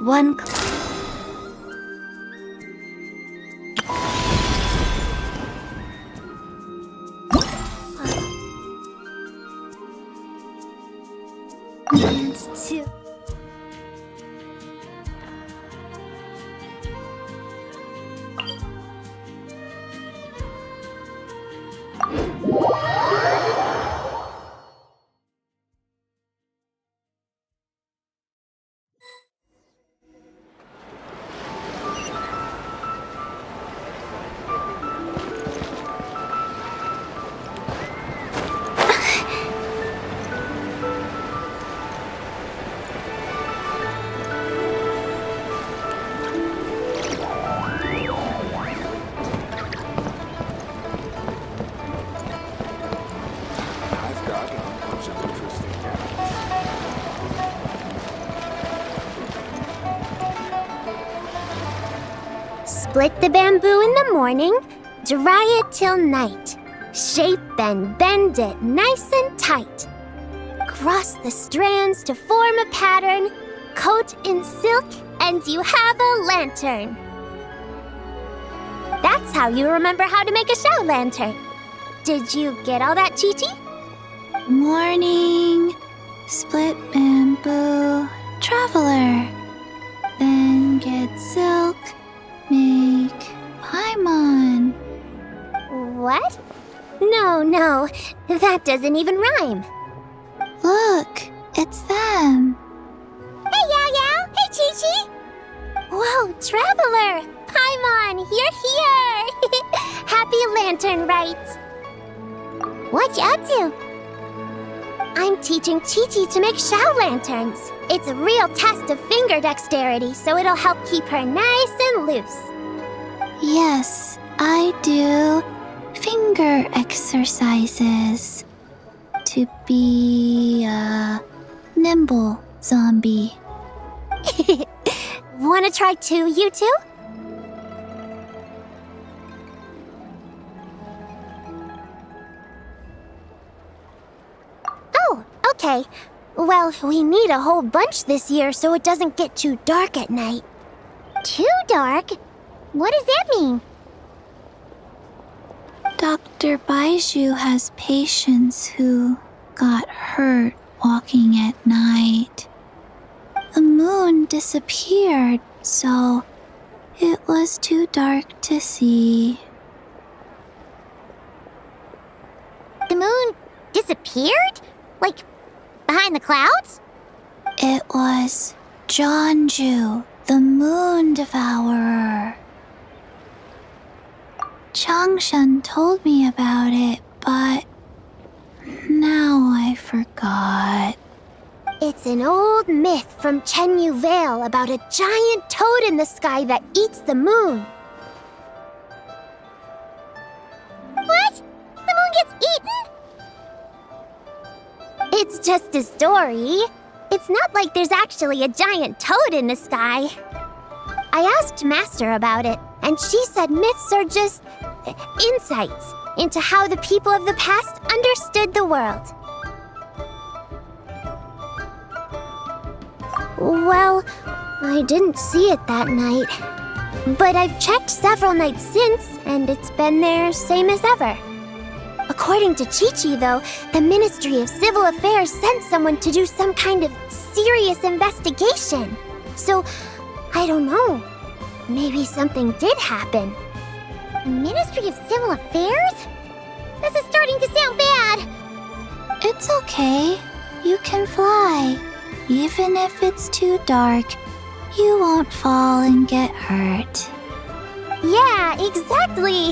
One. And two. Split the bamboo in the morning, dry it till night. Shape and bend it nice and tight. Cross the strands to form a pattern, coat in silk, and you have a lantern. That's how you remember how to make a shout lantern. Did you get all that, Chi-Chi? Morning, split bamboo, traveler. Then get silk, make paimon. What? No, that doesn't even rhyme. Look, it's them. Hey, Yao Yao! Hey, Chi-Chi! Whoa, Traveler! Paimon, you're here! Happy Lantern Rites! What you up to? I'm teaching Chi-Chi to make Shao lanterns. It's a real test of finger dexterity, so it'll help keep her nice and loose. Yes, I do finger exercises to be a nimble zombie. Wanna try too, you two? Oh, okay. Well, we need a whole bunch this year so it doesn't get too dark at night. Too dark? What does that mean? Dr. Baiju has patients who got hurt walking at night. The moon disappeared, so it was too dark to see. The moon disappeared? Like, behind the clouds? It was Jeonju, the moon devourer. Changshan told me about it, but now I forgot. It's an old myth from Chenyu Vale about a giant toad in the sky that eats the moon. What? The moon gets eaten? It's just a story. It's not like there's actually a giant toad in the sky. I asked Master about it, and she said myths are just insights into how the people of the past understood the world. Well, I didn't see it that night. But I've checked several nights since, and it's been there same as ever. According to Chi-Chi, though, the Ministry of Civil Affairs sent someone to do some kind of serious investigation. So, I don't know. Maybe something did happen. The Ministry of Civil Affairs? This is starting to sound bad. It's okay. You can fly. Even if it's too dark, you won't fall and get hurt. Yeah, exactly.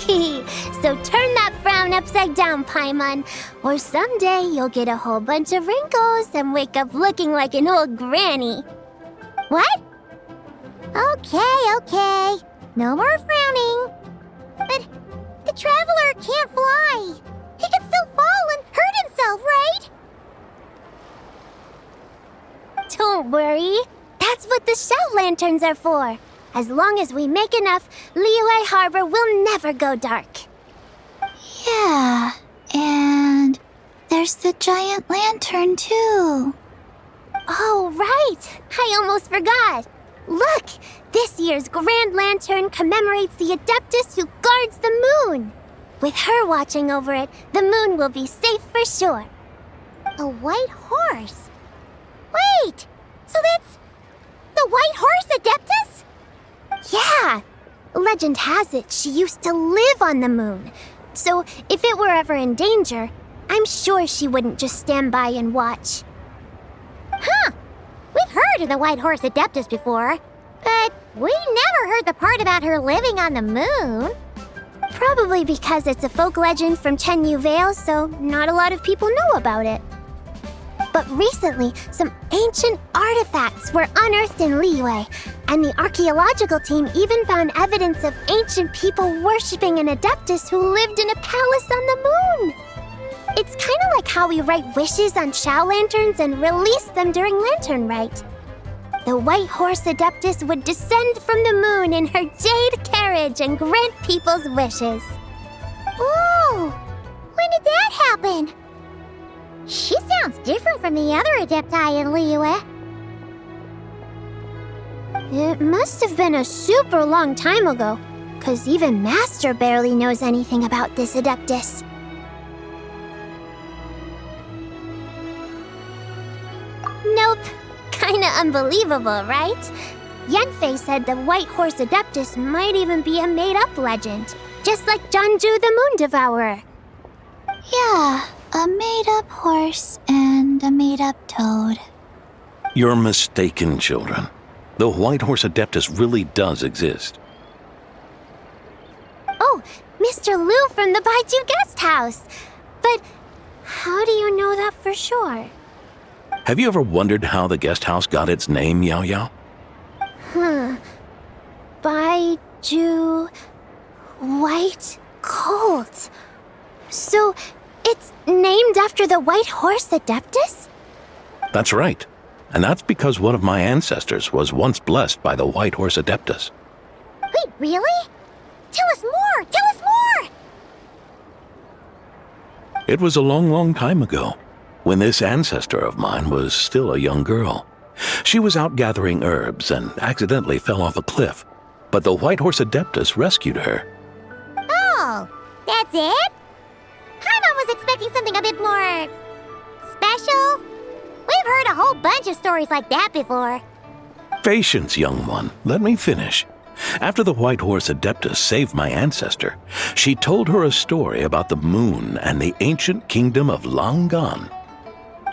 So turn that frown upside down, Paimon, or someday you'll get a whole bunch of wrinkles and wake up looking like an old granny. What? Okay. No more frowning. But the Traveler can't fly. He can still fall and hurt himself, right? Don't worry. That's what the shout lanterns are for. As long as we make enough, Liyue Harbor will never go dark. Yeah, and there's the giant lantern too. Oh, right. I almost forgot. Look! This year's Grand Lantern commemorates the Adeptus who guards the moon. With her watching over it, the moon will be safe for sure. A white horse? Wait! So that's the White Horse Adeptus? Yeah! Legend has it she used to live on the moon. So if it were ever in danger, I'm sure she wouldn't just stand by and watch. Huh! We've heard of the White Horse Adeptus before, but we never heard the part about her living on the moon. Probably because it's a folk legend from Chenyu Vale, so not a lot of people know about it. But recently, some ancient artifacts were unearthed in Liyue, and the archaeological team even found evidence of ancient people worshipping an Adeptus who lived in a palace on the moon. It's kind of like how we write wishes on Shao lanterns and release them during Lantern Rite. The White Horse Adeptus would descend from the moon in her jade carriage and grant people's wishes. Ooh! When did that happen? She sounds different from the other Adepti in Liyue. It must have been a super long time ago, 'cause even Master barely knows anything about this Adeptus. Nope. Kinda unbelievable, right? Yanfei said the White Horse Adeptus might even be a made-up legend, just like Janju the Moon Devourer. Yeah, a made-up horse and a made-up toad. You're mistaken, children. The White Horse Adeptus really does exist. Oh, Mr. Liu from the Baiju Guest House. But how do you know that for sure? Have you ever wondered how the guest house got its name, Yao Yao? Baiju... White Colt. So, it's named after the White Horse Adeptus? That's right. And that's because one of my ancestors was once blessed by the White Horse Adeptus. Wait, really? Tell us more! Tell us more! It was a long, long time ago, when this ancestor of mine was still a young girl. She was out gathering herbs and accidentally fell off a cliff, but the White Horse Adeptus rescued her. Oh, that's it? I was expecting something a bit more... special? We've heard a whole bunch of stories like that before. Patience, young one. Let me finish. After the White Horse Adeptus saved my ancestor, she told her a story about the moon and the ancient kingdom of Langan.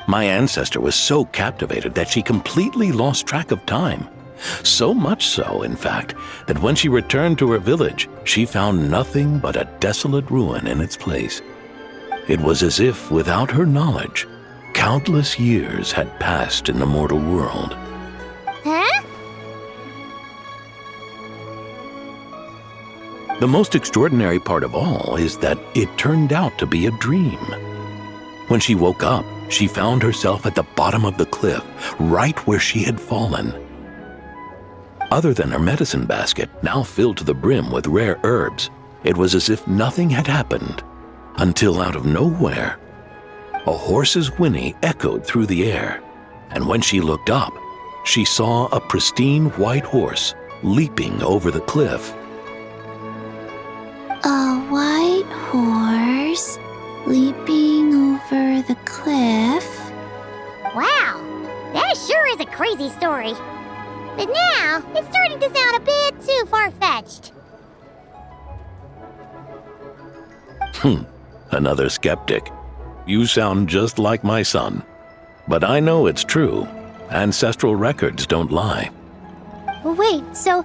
My ancestor was so captivated that she completely lost track of time. So much so, in fact, that when she returned to her village, she found nothing but a desolate ruin in its place. It was as if, without her knowledge, countless years had passed in the mortal world. Huh? The most extraordinary part of all is that it turned out to be a dream. When she woke up, she found herself at the bottom of the cliff, right where she had fallen. Other than her medicine basket, now filled to the brim with rare herbs, it was as if nothing had happened, until out of nowhere, a horse's whinny echoed through the air, and when she looked up, she saw a pristine white horse leaping over the cliff. A white horse leaping over the cliff? Wow, that sure is a crazy story. But now, it's starting to sound a bit too far-fetched. Another skeptic. You sound just like my son. But I know it's true. Ancestral records don't lie. Wait, so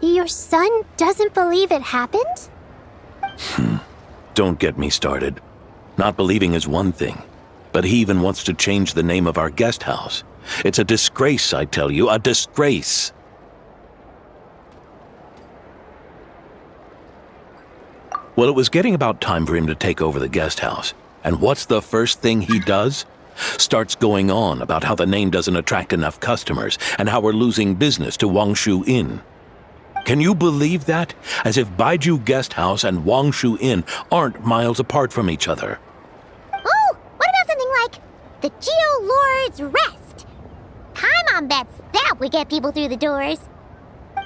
your son doesn't believe it happened? Don't get me started. Not believing is one thing, but he even wants to change the name of our guest house. It's a disgrace, I tell you, a disgrace. Well, it was getting about time for him to take over the guest house. And what's the first thing he does? Starts going on about how the name doesn't attract enough customers and how we're losing business to Wangshu Inn. Can you believe that? As if Baiju Guest House and Wangshu Inn aren't miles apart from each other. Oh, what about something like the Geo Lord's Rest? Paimon combats. That would get people through the doors.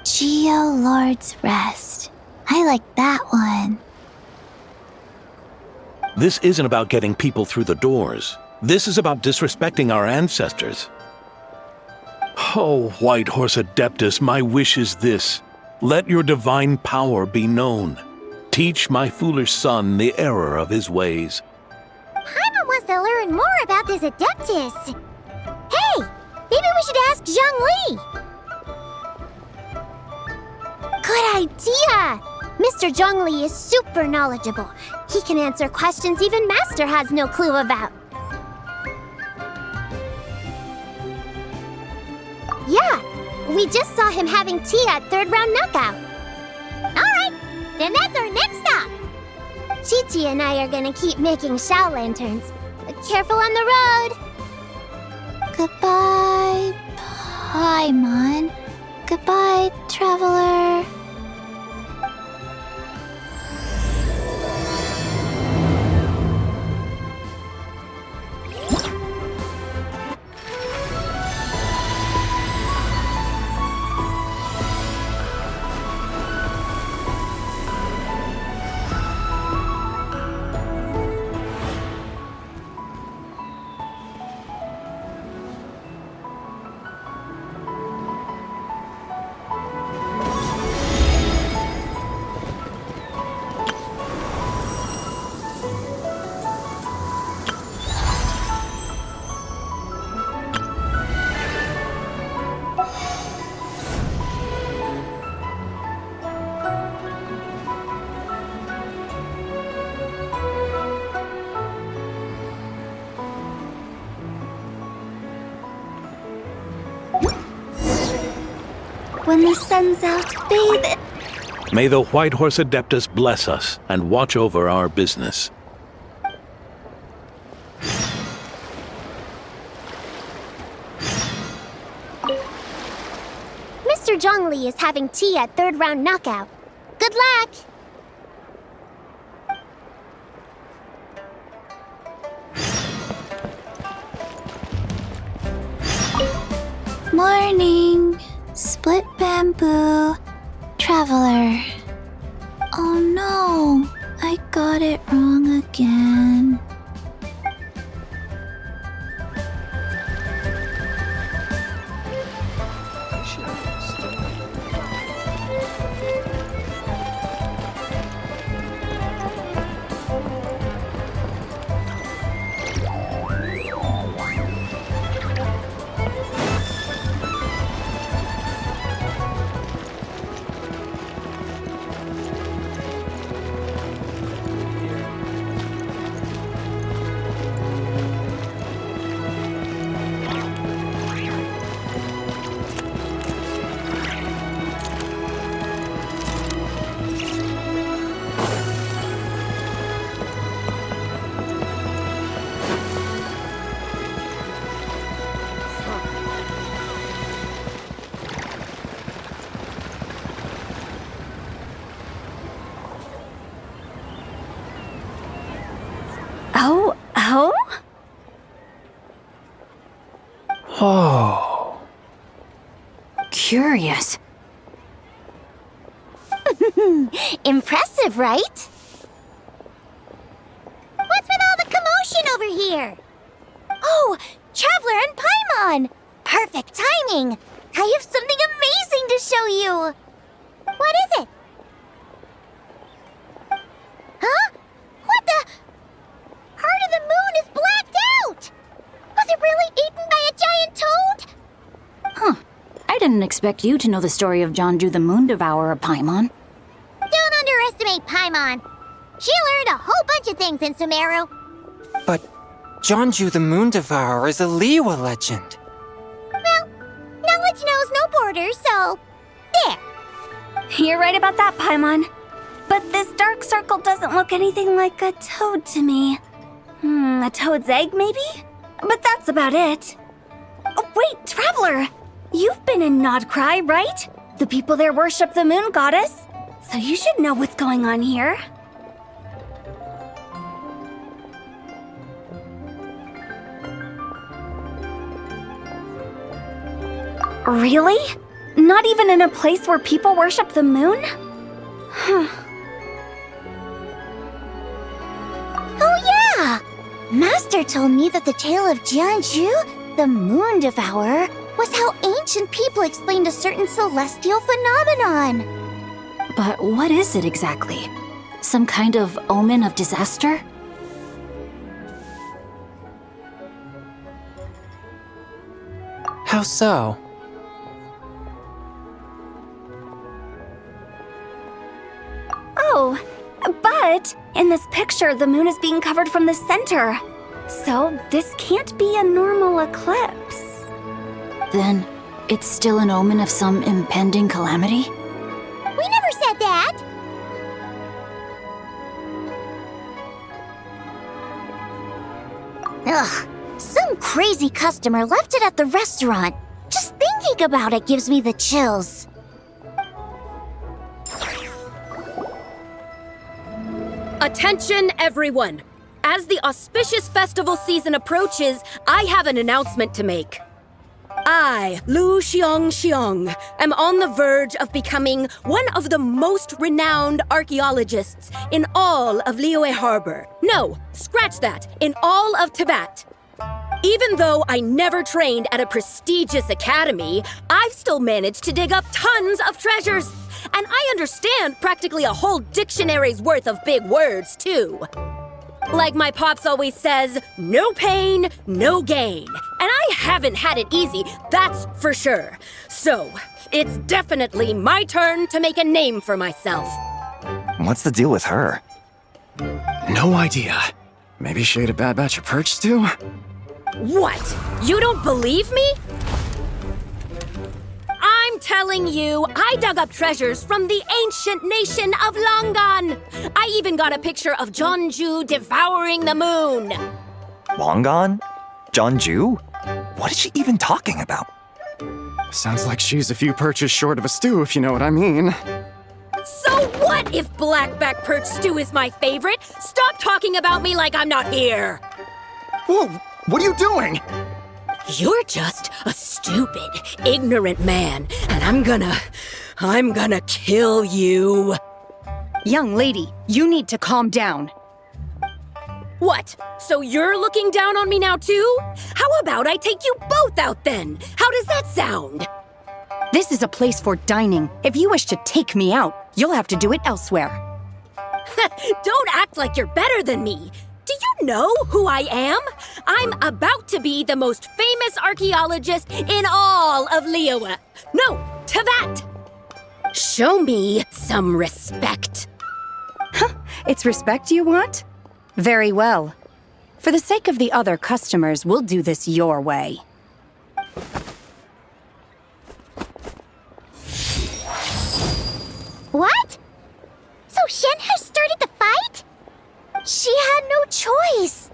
Geo Lord's Rest. I like that one. This isn't about getting people through the doors. This is about disrespecting our ancestors. Oh, White Horse Adeptus, my wish is this. Let your divine power be known. Teach my foolish son the error of his ways. Paimon wants to learn more about this Adeptus. Hey, maybe we should ask Zhongli. Good idea! Mr. Zhongli is super knowledgeable. He can answer questions even Master has no clue about. Yeah, we just saw him having tea at third round knockout. Alright, then that's our next stop. Chi-Chi and I are gonna keep making Shao lanterns. But careful on the road. Goodbye, Paimon. Goodbye, traveler. When the sun's out, bathe it. May the White Horse Adeptus bless us and watch over our business. Mr. Zhongli is having tea at third round knockout. Good luck! Morning. Split bamboo. Traveler. Oh no, I got it wrong again. Oh. Curious. Impressive, right? What's with all the commotion over here? Oh, Traveler and Paimon! Perfect timing! I have something amazing to show you! What is it? Huh? What the? Part of the moon is blacked out! Was it really eaten by a giant toad? Huh. I didn't expect you to know the story of Jonju the Moon Devourer, Paimon. Don't underestimate Paimon. She learned a whole bunch of things in Sumeru. But Jonju the Moon Devourer is a Liyue legend. Well, knowledge knows no borders, so there. You're right about that, Paimon. But this dark circle doesn't look anything like a toad to me. A toad's egg, maybe? But that's about it. Oh, wait, Traveler! You've been in Nodcry, right? The people there worship the moon goddess. So you should know what's going on here. Really? Not even in a place where people worship the moon? Oh yeah! Master told me that the tale of Jianzhu, the moon devourer, was how ancient people explained a certain celestial phenomenon. But what is it exactly? Some kind of omen of disaster? How so? Oh, but in this picture, the moon is being covered from the center. So this can't be a normal eclipse. Then, it's still an omen of some impending calamity? We never said that! Ugh, some crazy customer left it at the restaurant. Just thinking about it gives me the chills. Attention, everyone! As the auspicious festival season approaches, I have an announcement to make. I, Lu Xiong, am on the verge of becoming one of the most renowned archaeologists in all of Liyue Harbor. No, scratch that, in all of Tibet. Even though I never trained at a prestigious academy, I've still managed to dig up tons of treasures. And I understand practically a whole dictionary's worth of big words, too. Like my pops always says, no pain, no gain. And I haven't had it easy, that's for sure. So, it's definitely my turn to make a name for myself. What's the deal with her? No idea. Maybe she ate a bad batch of perch stew? What? You don't believe me? I'm telling you, I dug up treasures from the ancient nation of Longan. I even got a picture of Jeonju devouring the moon. Longan? Jeonju? What is she even talking about? Sounds like she's a few perches short of a stew, if you know what I mean. So what if blackback perch stew is my favorite? Stop talking about me like I'm not here. Whoa, what are you doing? You're just a stupid, ignorant man, and I'm gonna kill you. Young lady, you need to calm down. What? So you're looking down on me now too? How about I take you both out then? How does that sound? This is a place for dining. If you wish to take me out, you'll have to do it elsewhere. Don't act like you're better than me. Do you know who I am? I'm about to be the most famous archaeologist in all of Liyue. No, Tibet. Show me some respect. It's respect you want? Very well. For the sake of the other customers, we'll do this your way. What? So Shen has started the fight? She had no choice.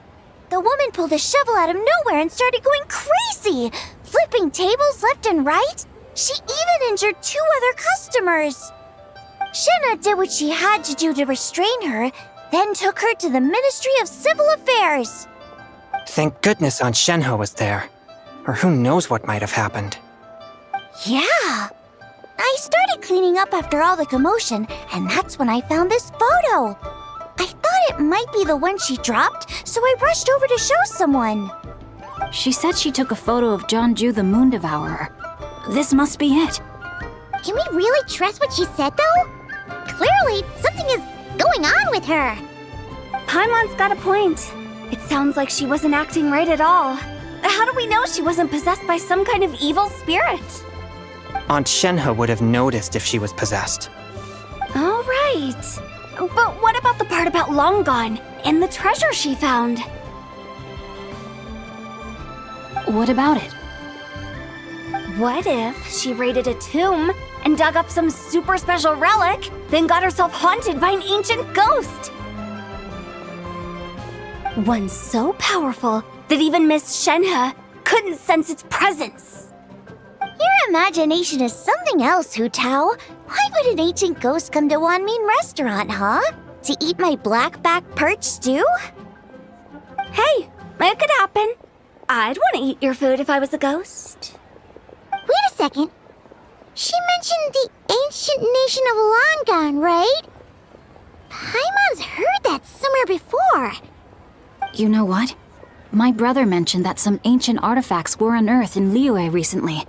The woman pulled a shovel out of nowhere and started going crazy, flipping tables left and right. She even injured 2 other customers. Shenna did what she had to do to restrain her, then took her to the Ministry of Civil Affairs. Thank goodness Aunt Shenhe was there. Or who knows what might have happened. Yeah. I started cleaning up after all the commotion, and that's when I found this photo. I thought it might be the one she dropped, so I rushed over to show someone. She said she took a photo of Jeonju the Moon Devourer. This must be it. Can we really trust what she said, though? Clearly, something is going on with her. Paimon's got a point. It sounds like she wasn't acting right at all. How do we know she wasn't possessed by some kind of evil spirit? Aunt Shenhe would have noticed if she was possessed. All right. But what about the part about Long Gone and the treasure she found? What about it? What if she raided a tomb and dug up some super special relic, then got herself haunted by an ancient ghost? One so powerful that even Miss Shenhe couldn't sense its presence. Your imagination is something else, Hu Tao. Why would an ancient ghost come to Wanmin restaurant, huh? To eat my blackback perch stew? Hey, it could happen. I'd want to eat your food if I was a ghost. Wait a second. She mentioned the ancient nation of Longon, right? Paimon's heard that somewhere before. You know what? My brother mentioned that some ancient artifacts were unearthed in Liyue recently.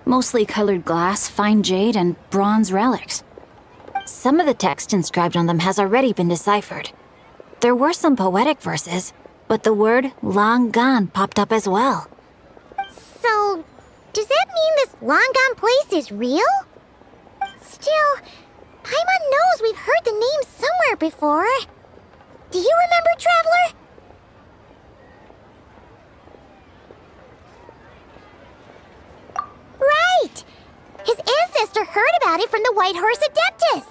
Mostly colored glass, fine jade, and bronze relics. Some of the text inscribed on them has already been deciphered. There were some poetic verses, but the word Longon popped up as well. So, does that mean this Longon place is real? Still, Paimon knows we've heard the name somewhere before. Do you remember, Traveler? Right! His ancestor heard about it from the White Horse Adeptus.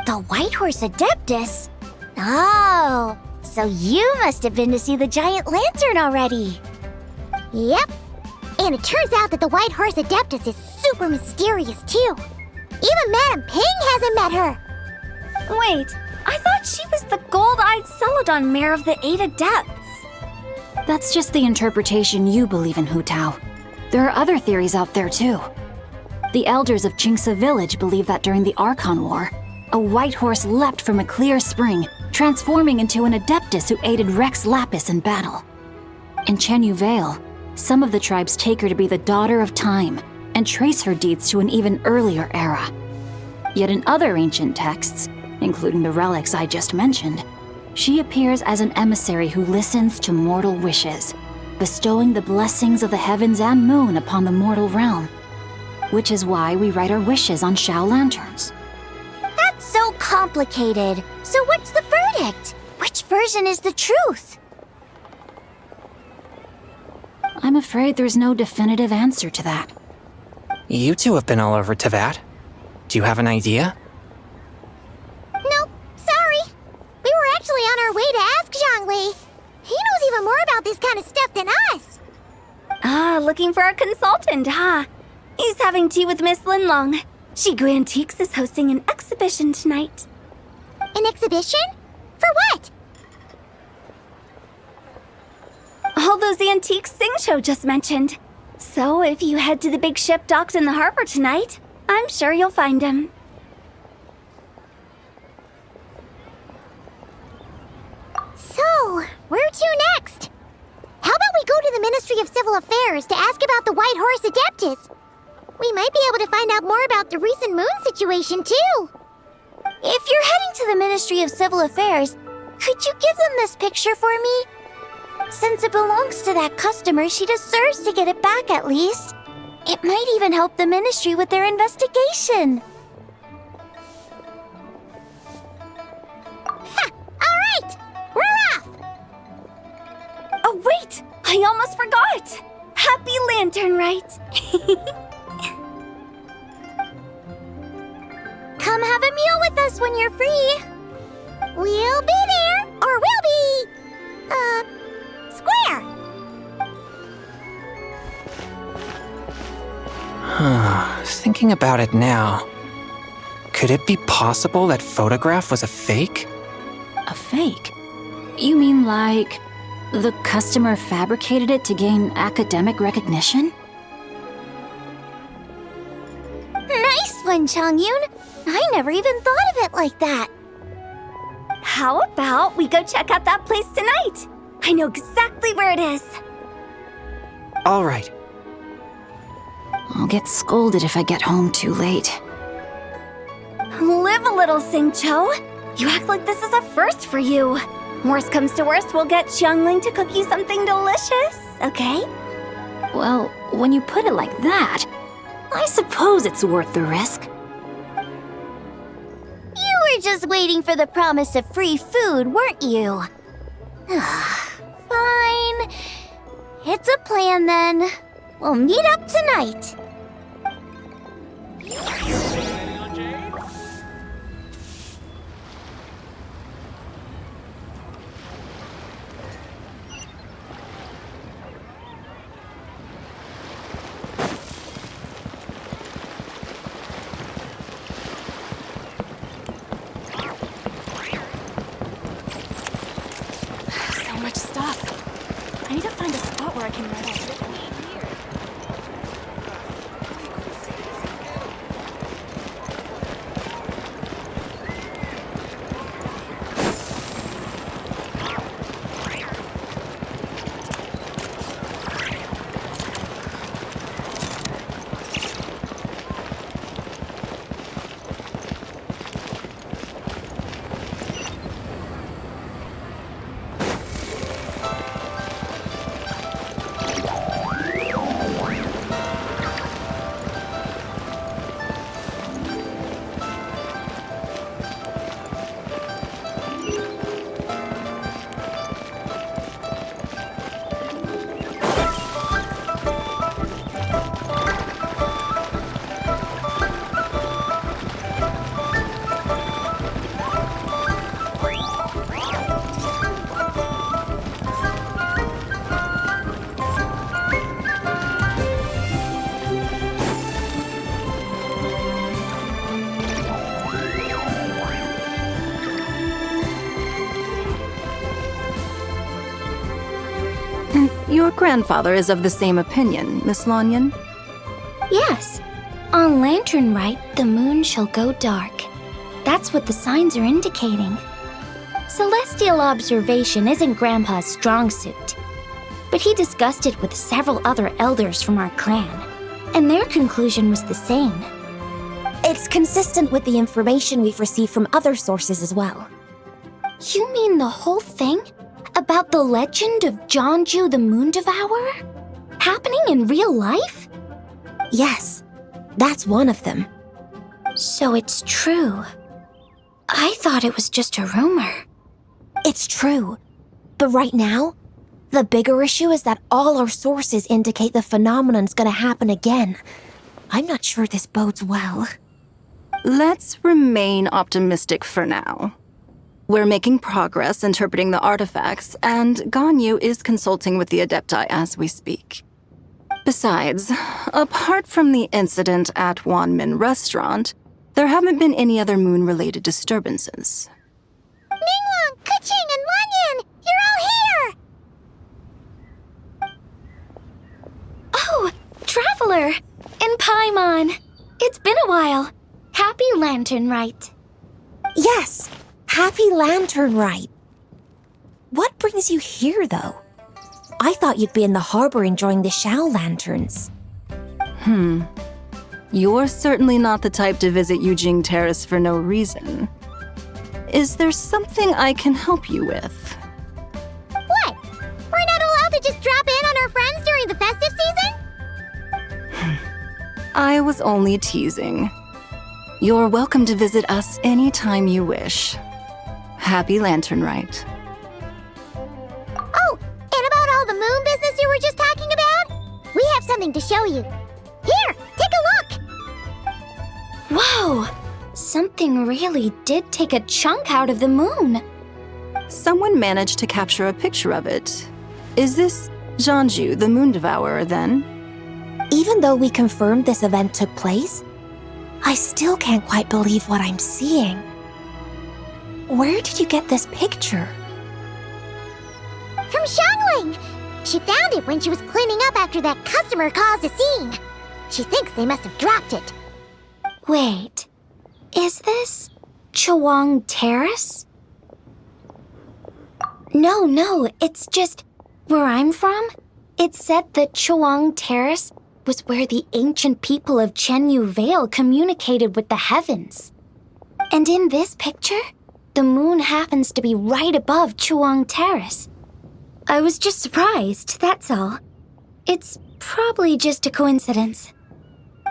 The White Horse Adeptus? Oh, so you must have been to see the giant lantern already. Yep. And it turns out that the White Horse Adeptus is super mysterious, too. Even Madame Ping hasn't met her. Wait, I thought she was the gold-eyed Celadon mare of the 8 Adepts. That's just the interpretation you believe in, Hu Tao. There are other theories out there, too. The elders of Qingce Village believe that during the Archon War, a white horse leapt from a clear spring, transforming into an Adeptus who aided Rex Lapis in battle. In Chenyu Vale, some of the tribes take her to be the daughter of time and trace her deeds to an even earlier era. Yet in other ancient texts, including the relics I just mentioned, she appears as an emissary who listens to mortal wishes, bestowing the blessings of the heavens and moon upon the mortal realm. Which is why we write our wishes on Shao lanterns. That's so complicated. So what's the verdict? Which version is the truth? I'm afraid there's no definitive answer to that. You two have been all over Tevat. Do you have an idea? Nope, sorry. We were actually on our way to ask Zhongli. He knows even more about this kind of stuff than us. Ah, looking for a consultant, huh? He's having tea with Miss Linlong. Shigu Antiques is hosting an exhibition tonight. An exhibition? For what? All those antiques Sing Show just mentioned. So if you head to the big ship docked in the harbor tonight, I'm sure you'll find him. So, where to next? How about we go to the Ministry of Civil Affairs to ask about the White Horse Adeptus? We might be able to find out more about the recent moon situation, too. If you're heading to the Ministry of Civil Affairs, could you give them this picture for me? Since it belongs to that customer, she deserves to get it back at least. It might even help the Ministry with their investigation. Ha! All right! We're off! Oh, wait! I almost forgot! Happy Lantern Rite! Come have a meal with us when you're free. We'll be there, or we'll be... square. Thinking about it now, could it be possible that photograph was a fake? A fake? You mean like the customer fabricated it to gain academic recognition? Nice one, Changyun. I never even thought of it like that. How about we go check out that place tonight? I know exactly where it is. All right. I'll get scolded if I get home too late. Live a little, Sing-Cho. You act like this is a first for you. Worst comes to worst, we'll get Xiangling to cook you something delicious, okay? Well, when you put it like that, I suppose it's worth the risk. You were just waiting for the promise of free food, weren't you? Fine. It's a plan then. We'll meet up tonight. So much stuff. I need to find a spot where I can write all this. grandfather is of the same opinion, Miss Lanyan. Yes. On Lanternlit, the moon shall go dark. That's what the signs are indicating. Celestial observation isn't Grandpa's strong suit, but he discussed it with several other elders from our clan, and their conclusion was the same. It's consistent with the information we've received from other sources as well. You mean the whole thing? About the legend of Jeonju the Moon Devourer? Happening in real life? Yes, that's one of them. So it's true. I thought it was just a rumor. It's true. But right now, the bigger issue is that all our sources indicate the phenomenon's gonna happen again. I'm not sure this bodes well. Let's remain optimistic for now. We're making progress interpreting the artifacts, and Ganyu is consulting with the Adepti as we speak. Besides, apart from the incident at Wanmin Restaurant, there haven't been any other moon-related disturbances. Ningguang, Keqing, and Lanyan! You're all here! Oh, Traveler! And Paimon! It's been a while. Happy Lanternlit. Yes, happy Lanternlit. What brings you here, though? I thought you'd be in the harbor enjoying the Shao lanterns. You're certainly not the type to visit Yujing Terrace for no reason. Is there something I can help you with? What? We're not allowed to just drop in on our friends during the festive season? I was only teasing. You're welcome to visit us anytime you wish. Happy Lanternlit. Oh, and about all the moon business you were just talking about? We have something to show you. Here, take a look! Whoa! Something really did take a chunk out of the moon. Someone managed to capture a picture of it. Is this Jeonju, the Moon Devourer, then? Even though we confirmed this event took place, I still can't quite believe what I'm seeing. Where did you get this picture? From Xiangling! She found it when she was cleaning up after that customer caused a scene. She thinks they must have dropped it. Wait, is this Chawang Terrace? No, it's just where I'm from. It said that Chawang Terrace was where the ancient people of Chenyu Vale communicated with the heavens. And in this picture, the moon happens to be right above Chawang Terrace. I was just surprised, that's all. It's probably just a coincidence.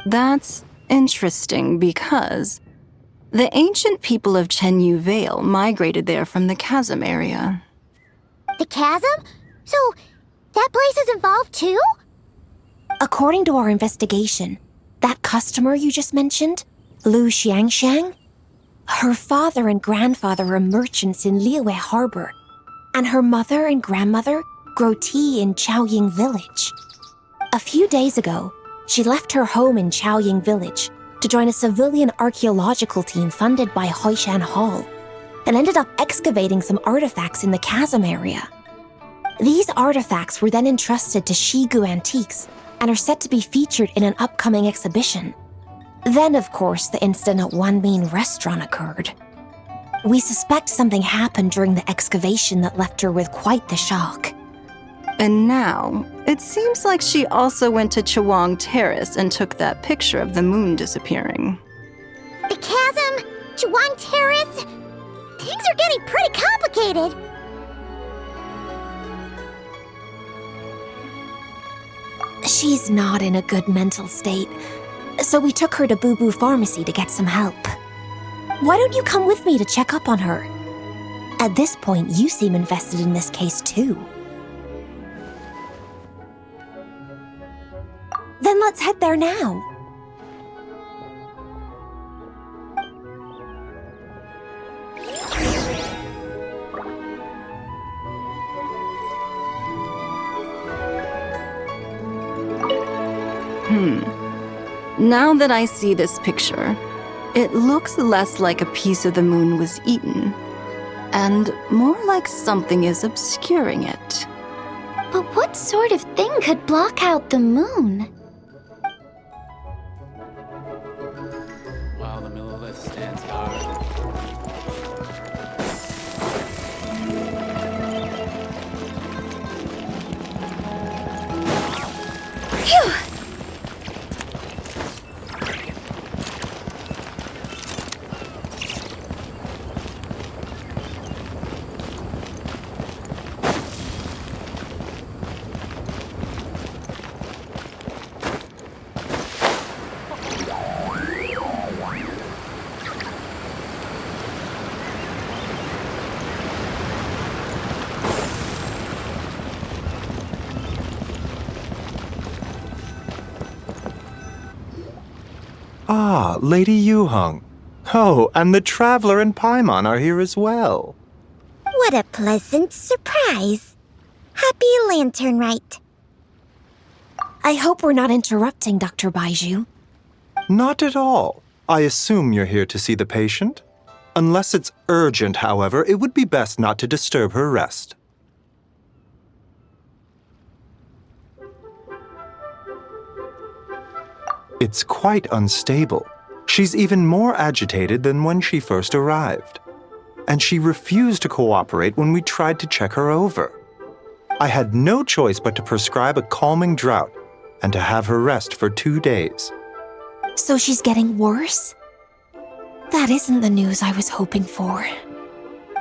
That's interesting because the ancient people of Chenyu Vale migrated there from the chasm area. The chasm? So, that place is involved too? According to our investigation, that customer you just mentioned, Lu Xiangxiang, her father and grandfather are merchants in Liyue Harbor, and her mother and grandmother grow tea in Chaoying Village. A few days ago, she left her home in Chaoying Village to join a civilian archaeological team funded by Hoishan Hall, and ended up excavating some artifacts in the chasm area. These artifacts were then entrusted to Shigu Antiques and are set to be featured in an upcoming exhibition. Then, of course, the incident at Wanmin Restaurant occurred. We suspect something happened during the excavation that left her with quite the shock. And now, it seems like she also went to Chawang Terrace and took that picture of the moon disappearing. The chasm? Chawang Terrace? Things are getting pretty complicated. She's not in a good mental state, so we took her to Boo Boo Pharmacy to get some help. Why don't you come with me to check up on her? At this point, you seem invested in this case too. Then let's head there now. Now that I see this picture, it looks less like a piece of the moon was eaten, and more like something is obscuring it. But what sort of thing could block out the moon? While the Millilith stands guard. Phew! Ah, Lady Yuheng. Oh, and the Traveler and Paimon are here as well. What a pleasant surprise. Happy Lanternlit. I hope we're not interrupting, Dr. Baiju. Not at all. I assume you're here to see the patient. Unless it's urgent, however, it would be best not to disturb her rest. It's quite unstable. She's even more agitated than when she first arrived. And she refused to cooperate when we tried to check her over. I had no choice but to prescribe a calming draught and to have her rest for 2 days. So she's getting worse? That isn't the news I was hoping for.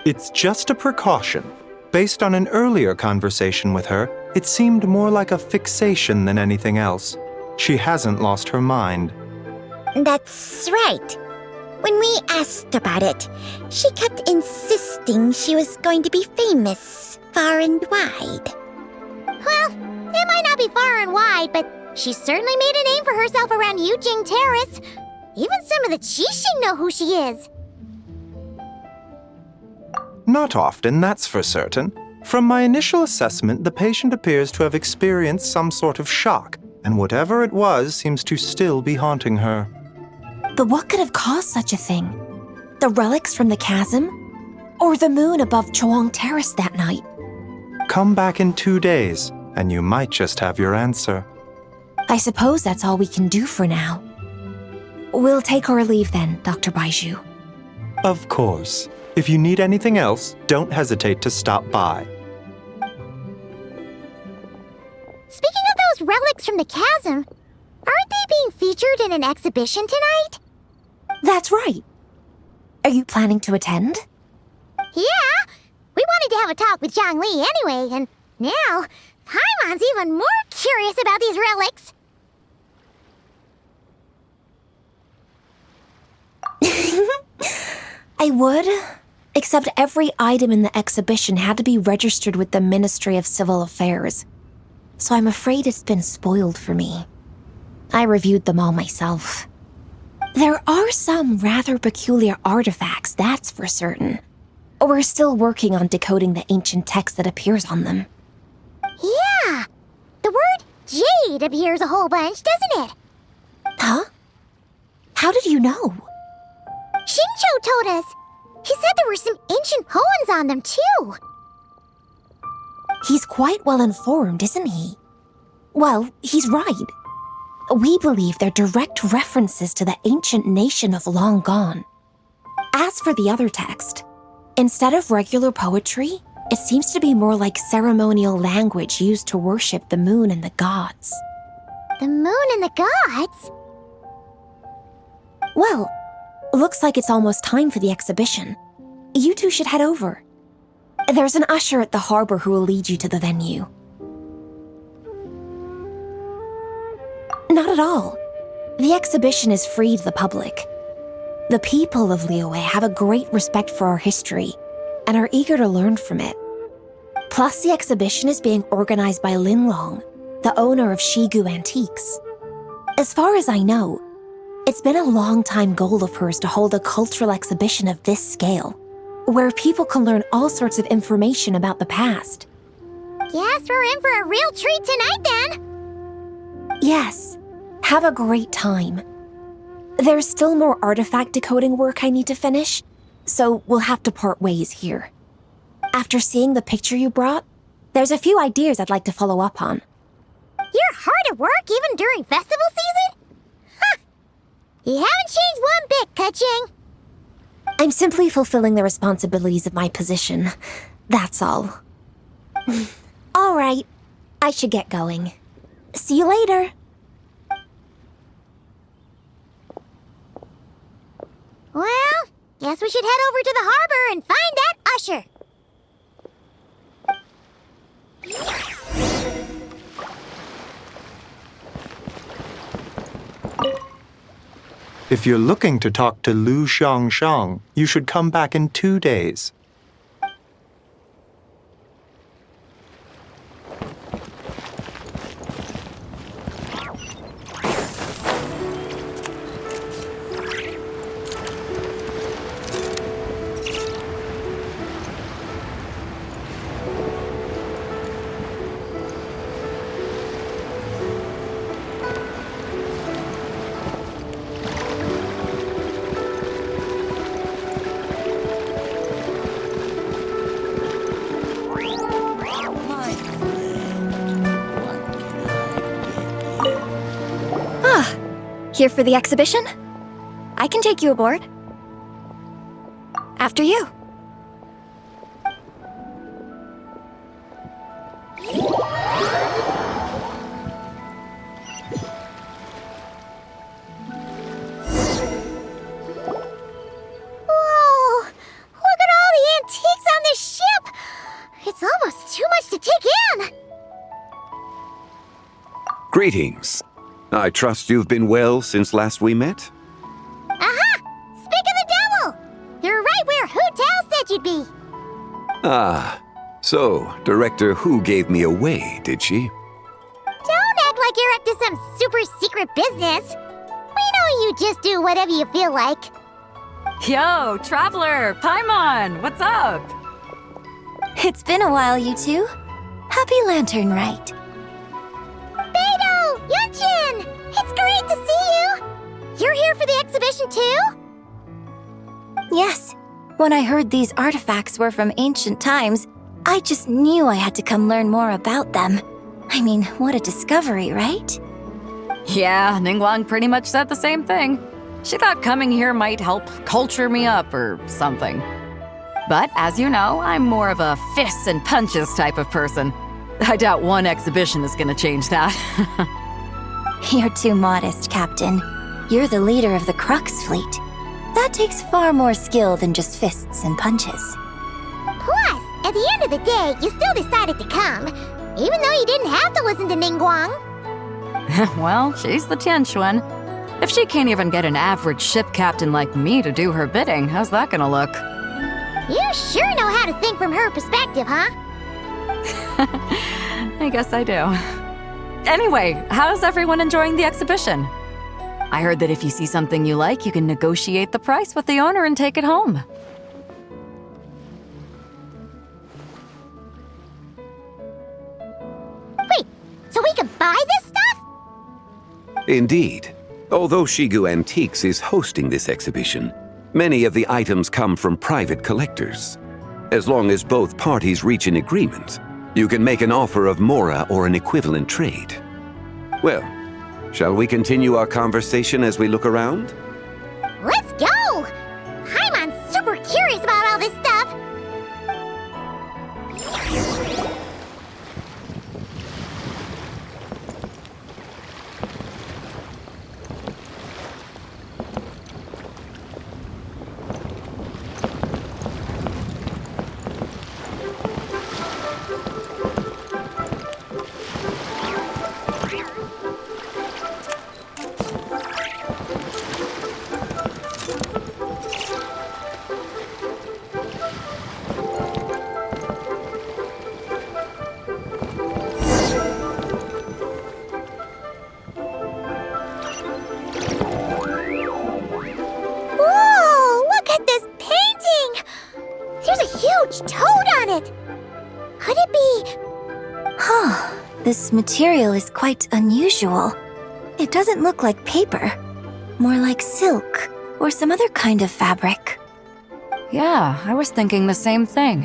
It's just a precaution. Based on an earlier conversation with her, it seemed more like a fixation than anything else. She hasn't lost her mind. That's right. When we asked about it, she kept insisting she was going to be famous far and wide. Well, it might not be far and wide, but she certainly made a name for herself around Yujing Terrace. Even some of the Qixing know who she is. Not often, that's for certain. From my initial assessment, the patient appears to have experienced some sort of shock, and whatever it was seems to still be haunting her. But what could have caused such a thing? The relics from the chasm? Or the moon above Chuang Terrace that night? Come back in 2 days, and you might just have your answer. I suppose that's all we can do for now. We'll take our leave then, Dr. Baiju. Of course. If you need anything else, don't hesitate to stop by. Speaking of those relics from the chasm, aren't they being featured in an exhibition tonight? That's right. Are you planning to attend? Yeah! We wanted to have a talk with Zhang Li anyway, and now Paimon's even more curious about these relics. I would, except every item in the exhibition had to be registered with the Ministry of Civil Affairs. So I'm afraid it's been spoiled for me. I reviewed them all myself. There are some rather peculiar artifacts, that's for certain. We're still working on decoding the ancient text that appears on them. Yeah! The word jade appears a whole bunch, doesn't it? Huh? How did you know? Shincho told us. He said there were some ancient poems on them, too. He's quite well informed, isn't he? Well, he's right. We believe they're direct references to the ancient nation of long gone. As for the other text, instead of regular poetry, it seems to be more like ceremonial language used to worship the moon and the gods. The moon and the gods? Well, looks like it's almost time for the exhibition. You two should head over. There's an usher at the harbor who will lead you to the venue. Not at all. The exhibition is free to the public. The people of Liyue have a great respect for our history and are eager to learn from it. Plus, the exhibition is being organized by Linlong, the owner of Shigu Antiques. As far as I know, it's been a long-time goal of hers to hold a cultural exhibition of this scale, where people can learn all sorts of information about the past. Guess we're in for a real treat tonight, then. Yes, have a great time. There's still more artifact decoding work I need to finish, so we'll have to part ways here. After seeing the picture you brought, There's a few ideas I'd like to follow up on. You're hard at work even during festival season? Huh! You haven't changed one bit, Ka-Ching. I'm simply fulfilling the responsibilities of my position. That's all. All right. I should get going. See you later. Well, guess we should head over to the harbor and find that usher. If you're looking to talk to Lu Xiangshang, you should come back in 2 days. Here for the exhibition? I can take you aboard. After you. Whoa! Look at all the antiques on this ship! It's almost too much to take in! Greetings. I trust you've been well since last we met? Aha! Speak of the devil! You're right where Hu Tao said you'd be! Ah, so Director Hu gave me away, did she? Don't act like you're up to some super secret business! We know you just do whatever you feel like. Yo, Traveler! Paimon! What's up? It's been a while, you two. Happy Lanternlit. Beidou! Yunchin! It's great to see you! You're here for the exhibition too? Yes. When I heard these artifacts were from ancient times, I just knew I had to come learn more about them. I mean, what a discovery, right? Yeah, Ningguang pretty much said the same thing. She thought coming here might help culture me up or something. But as you know, I'm more of a fists and punches type of person. I doubt one exhibition is gonna change that. You're too modest, Captain. You're the leader of the Crux fleet. That takes far more skill than just fists and punches. Plus, at the end of the day, you still decided to come, even though you didn't have to listen to Ningguang. Well, she's the Tianquan. If she can't even get an average ship captain like me to do her bidding, how's that gonna look? You sure know how to think from her perspective, huh? I guess I do. Anyway, how's everyone enjoying the exhibition? I heard that if you see something you like, you can negotiate the price with the owner and take it home. Wait, so we can buy this stuff? Indeed. Although Shigu Antiques is hosting this exhibition, many of the items come from private collectors. As long as both parties reach an agreement, you can make an offer of mora or an equivalent trade. Well, shall we continue our conversation as we look around? Let's go! Paimon's super curious about all this stuff. Toad on it! Could it be... Huh. This material is quite unusual. It doesn't look like paper. More like silk, or some other kind of fabric. Yeah, I was thinking the same thing.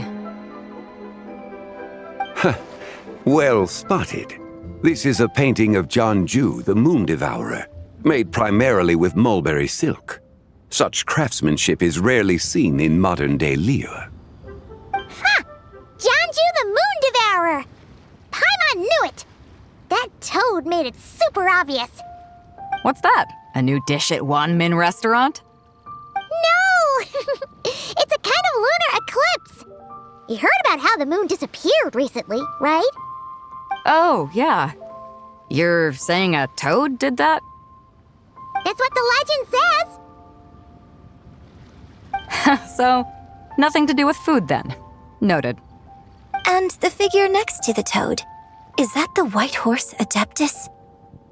Well spotted. This is a painting of Janju, the Moon Devourer, made primarily with mulberry silk. Such craftsmanship is rarely seen in modern-day Liyue. Ha! Janju the Moon Devourer! Paimon knew it! That toad made it super obvious. What's that? A new dish at Wanmin restaurant? No! It's a kind of lunar eclipse. You heard about how the moon disappeared recently, right? Oh, yeah. You're saying a toad did that? That's what the legend says. So, nothing to do with food then. Noted. And the figure next to the toad, is that the white horse Adeptus?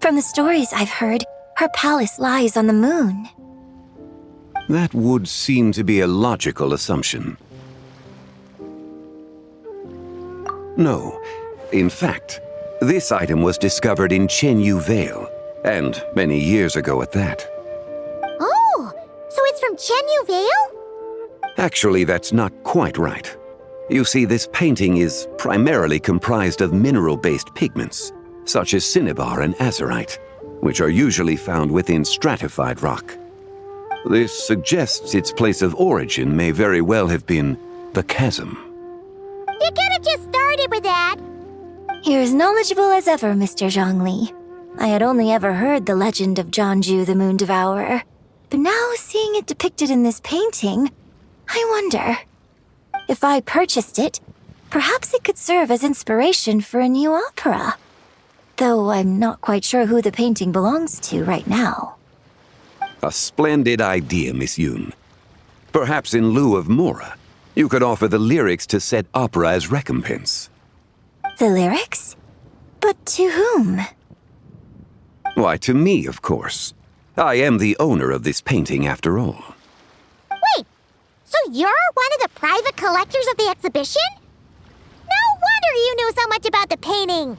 From the stories I've heard, her palace lies on the moon. That would seem to be a logical assumption. No. In fact, this item was discovered in Chenyu Vale, and many years ago at that. Oh, so it's from Chenyu Vale? Actually, that's not quite right. You see, this painting is primarily comprised of mineral-based pigments, such as cinnabar and azurite, which are usually found within stratified rock. This suggests its place of origin may very well have been the chasm. You could have just started with that. You're as knowledgeable as ever, Mr. Zhongli. I had only ever heard the legend of Janju the Moon Devourer, but now seeing it depicted in this painting, I wonder. If I purchased it, perhaps it could serve as inspiration for a new opera. Though I'm not quite sure who the painting belongs to right now. A splendid idea, Miss Yoon. Perhaps in lieu of Mora, you could offer the lyrics to said opera as recompense. The lyrics? But to whom? Why, to me, of course. I am the owner of this painting, after all. Wait, so you're one of the private collectors of the exhibition? No wonder you knew so much about the painting.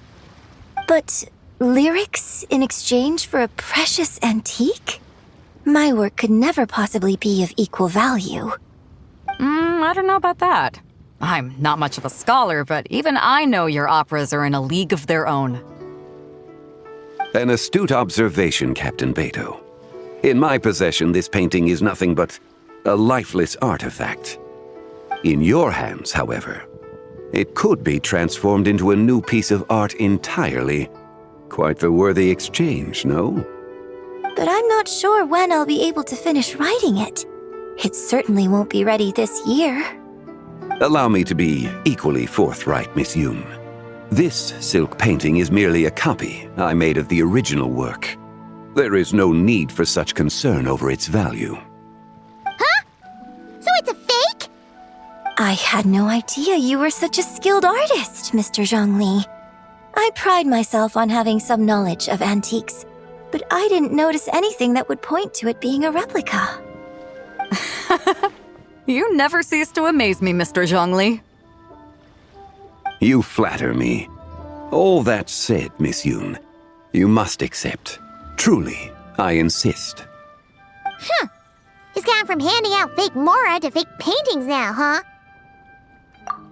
But lyrics in exchange for a precious antique? My work could never possibly be of equal value. I don't know about that. I'm not much of a scholar, but even I know your operas are in a league of their own. An astute observation, Captain Beto. In my possession, this painting is nothing but a lifeless artifact. In your hands, however, it could be transformed into a new piece of art entirely. Quite the worthy exchange, no? But I'm not sure when I'll be able to finish writing it. It certainly won't be ready this year. Allow me to be equally forthright, Miss Yoon. This silk painting is merely a copy I made of the original work. There is no need for such concern over its value. Huh? So it's a fake? I had no idea you were such a skilled artist, Mr. Zhongli. I pride myself on having some knowledge of antiques, but I didn't notice anything that would point to it being a replica. You never cease to amaze me, Mr. Zhongli. You flatter me. All that said, Miss Yoon, you must accept. Truly, I insist. Huh. He's gone from handing out fake Mora to fake paintings now, huh?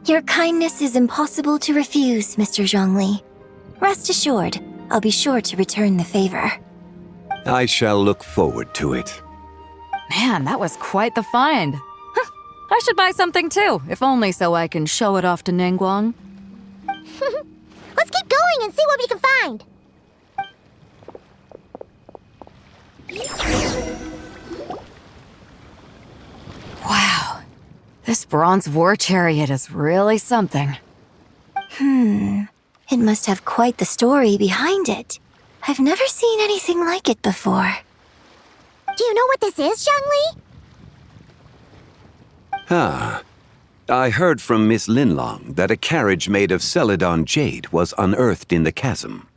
Your kindness is impossible to refuse, Mr. Zhongli. Rest assured, I'll be sure to return the favor. I shall look forward to it. Man, that was quite the find. I should buy something too, if only so I can show it off to Ningguang. Let's keep going and see what we can find. Wow, this bronze war chariot is really something. It must have quite the story behind it. I've never seen anything like it before. Do you know what this is, Zhongli? Ah, I heard from Miss Linlong that a carriage made of Celadon jade was unearthed in the chasm.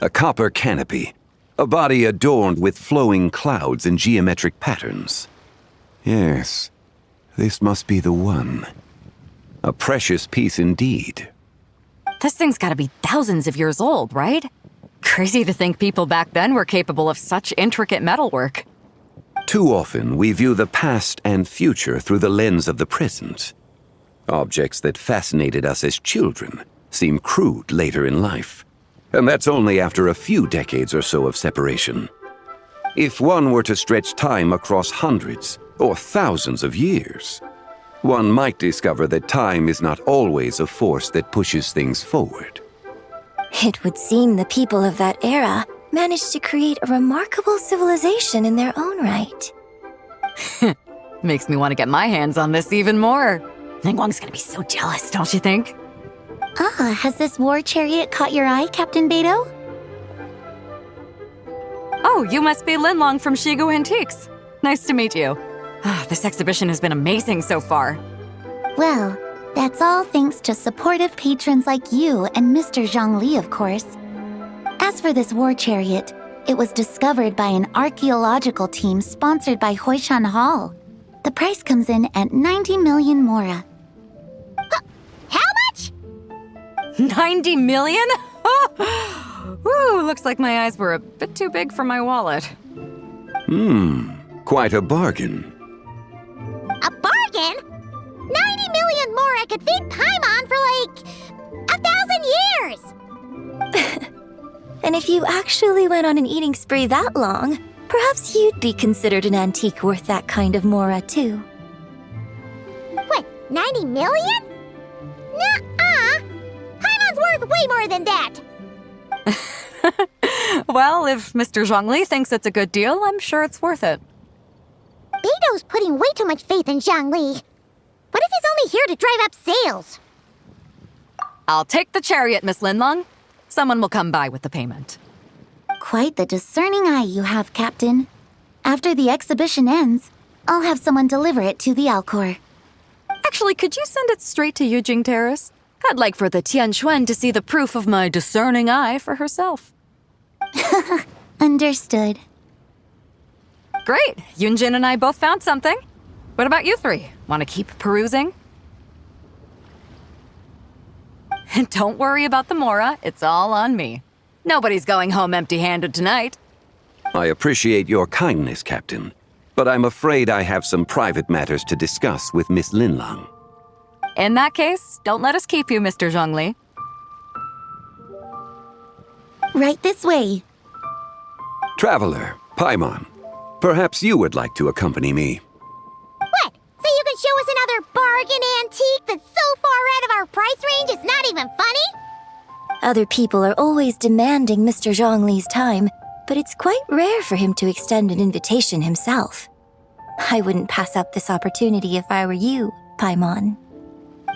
A copper canopy, a body adorned with flowing clouds and geometric patterns. Yes, this must be the one. A precious piece indeed. This thing's gotta be thousands of years old, right? Crazy to think people back then were capable of such intricate metalwork. Too often, we view the past and future through the lens of the present. Objects that fascinated us as children seem crude later in life. And that's only after a few decades or so of separation. If one were to stretch time across hundreds or thousands of years, one might discover that time is not always a force that pushes things forward. It would seem the people of that era managed to create a remarkable civilization in their own right. Makes me want to get my hands on this even more. Ningguang's gonna be so jealous, don't you think? Ah, has this war chariot caught your eye, Captain Beidou? Oh, you must be Linlong from Shigu Antiques. Nice to meet you. This exhibition has been amazing so far. Well, that's all thanks to supportive patrons like you and Mr. Zhongli, of course. As for this war chariot, it was discovered by an archaeological team sponsored by Huishan Hall. The price comes in at 90 million mora. How much? 90 million? Woo, looks like my eyes were a bit too big for my wallet. Quite a bargain. A bargain? 90 million mora could feed Paimon for like 1,000 years! And if you actually went on an eating spree that long, perhaps you'd be considered an antique worth that kind of mora, too. What, 90 million? Nuh-uh! Paimon's worth way more than that! Well, if Mr. Zhongli thinks it's a good deal, I'm sure it's worth it. Beidou's putting way too much faith in Zhongli. What if he's only here to drive up sales? I'll take the chariot, Miss Linlong. Someone will come by with the payment. Quite the discerning eye you have, Captain. After the exhibition ends, I'll have someone deliver it to the Alcor. Actually, could you send it straight to Yujing Terrace? I'd like for the Tianquan to see the proof of my discerning eye for herself. Understood. Great! Yunjin and I both found something. What about you three? Want to keep perusing? And don't worry about the mora, it's all on me. Nobody's going home empty-handed tonight. I appreciate your kindness, Captain, but I'm afraid I have some private matters to discuss with Miss Linlong. In that case, don't let us keep you, Mr. Zhongli. Right this way. Traveler, Paimon, perhaps you would like to accompany me. What? So you can show us another bargain antique that's so far out of our price range it's not even funny? Other people are always demanding Mr. Zhongli's time, but it's quite rare for him to extend an invitation himself. I wouldn't pass up this opportunity if I were you, Paimon.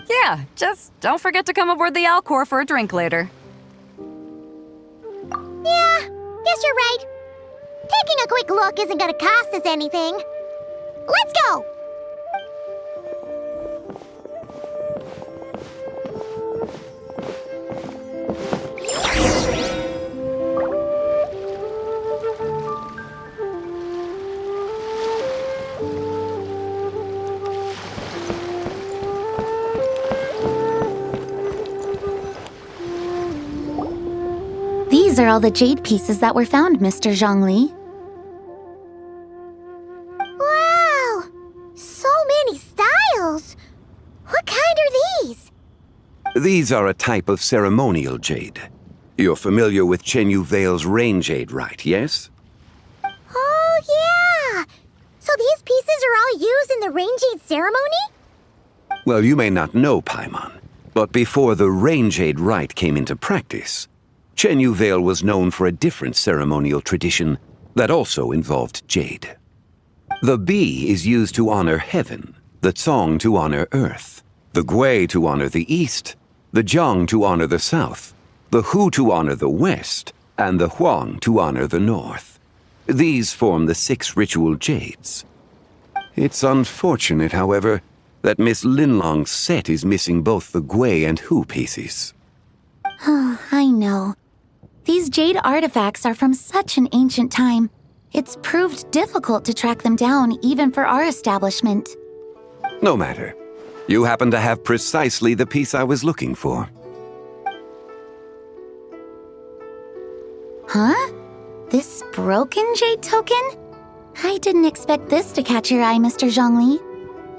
Yeah, just don't forget to come aboard the Alcor for a drink later. Yeah, guess you're right. Taking a quick look isn't gonna cost us anything. Let's go! These are all the jade pieces that were found, Mr. Zhongli. Wow! So many styles! What kind are these? These are a type of ceremonial jade. You're familiar with Chenyu Vale's rain jade, right, yes? Oh, yeah! So these pieces are all used in the rain jade ceremony? Well, you may not know, Paimon, but before the rain jade rite came into practice, Chenyu Vale was known for a different ceremonial tradition that also involved jade. The bee is used to honor heaven, the Tsong to honor earth, the Gui to honor the east, the Jiang to honor the south, the Hu to honor the west, and the Huang to honor the north. These form the 6 ritual jades. It's unfortunate, however, that Miss Linlong's set is missing both the Gui and Hu pieces. Oh, I know. These jade artifacts are from such an ancient time. It's proved difficult to track them down even for our establishment. No matter. You happen to have precisely the piece I was looking for. Huh? This broken jade token? I didn't expect this to catch your eye, Mr. Zhongli.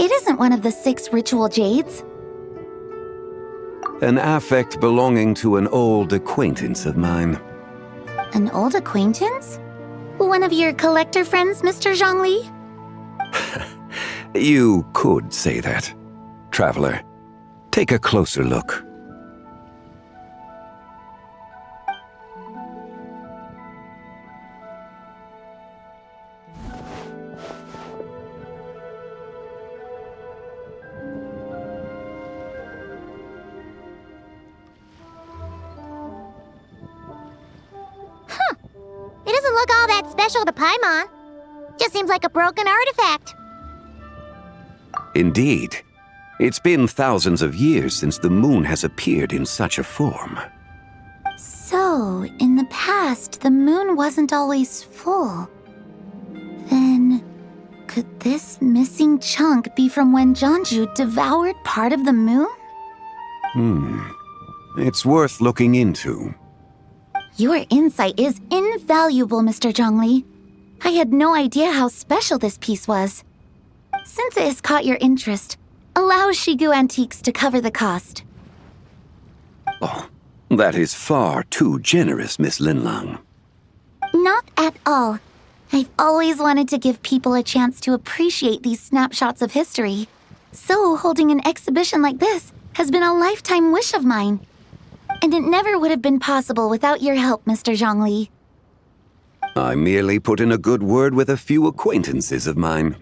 It isn't one of the 6 ritual jades. An affect belonging to an old acquaintance of mine. An old acquaintance? One of your collector friends, Mr. Zhongli? You could say that. Traveler, take a closer look. It doesn't look all that special to Paimon. Just seems like a broken artifact. Indeed. It's been thousands of years since the moon has appeared in such a form. So, in the past, the moon wasn't always full. Then, could this missing chunk be from when Jeonju devoured part of the moon? It's worth looking into. Your insight is invaluable, Mr. Zhongli. I had no idea how special this piece was. Since it has caught your interest, allow Shigu Antiques to cover the cost. Oh, that is far too generous, Miss Linlang. Not at all. I've always wanted to give people a chance to appreciate these snapshots of history. So holding an exhibition like this has been a lifetime wish of mine. And it never would have been possible without your help, Mr. Zhongli. I merely put in a good word with a few acquaintances of mine.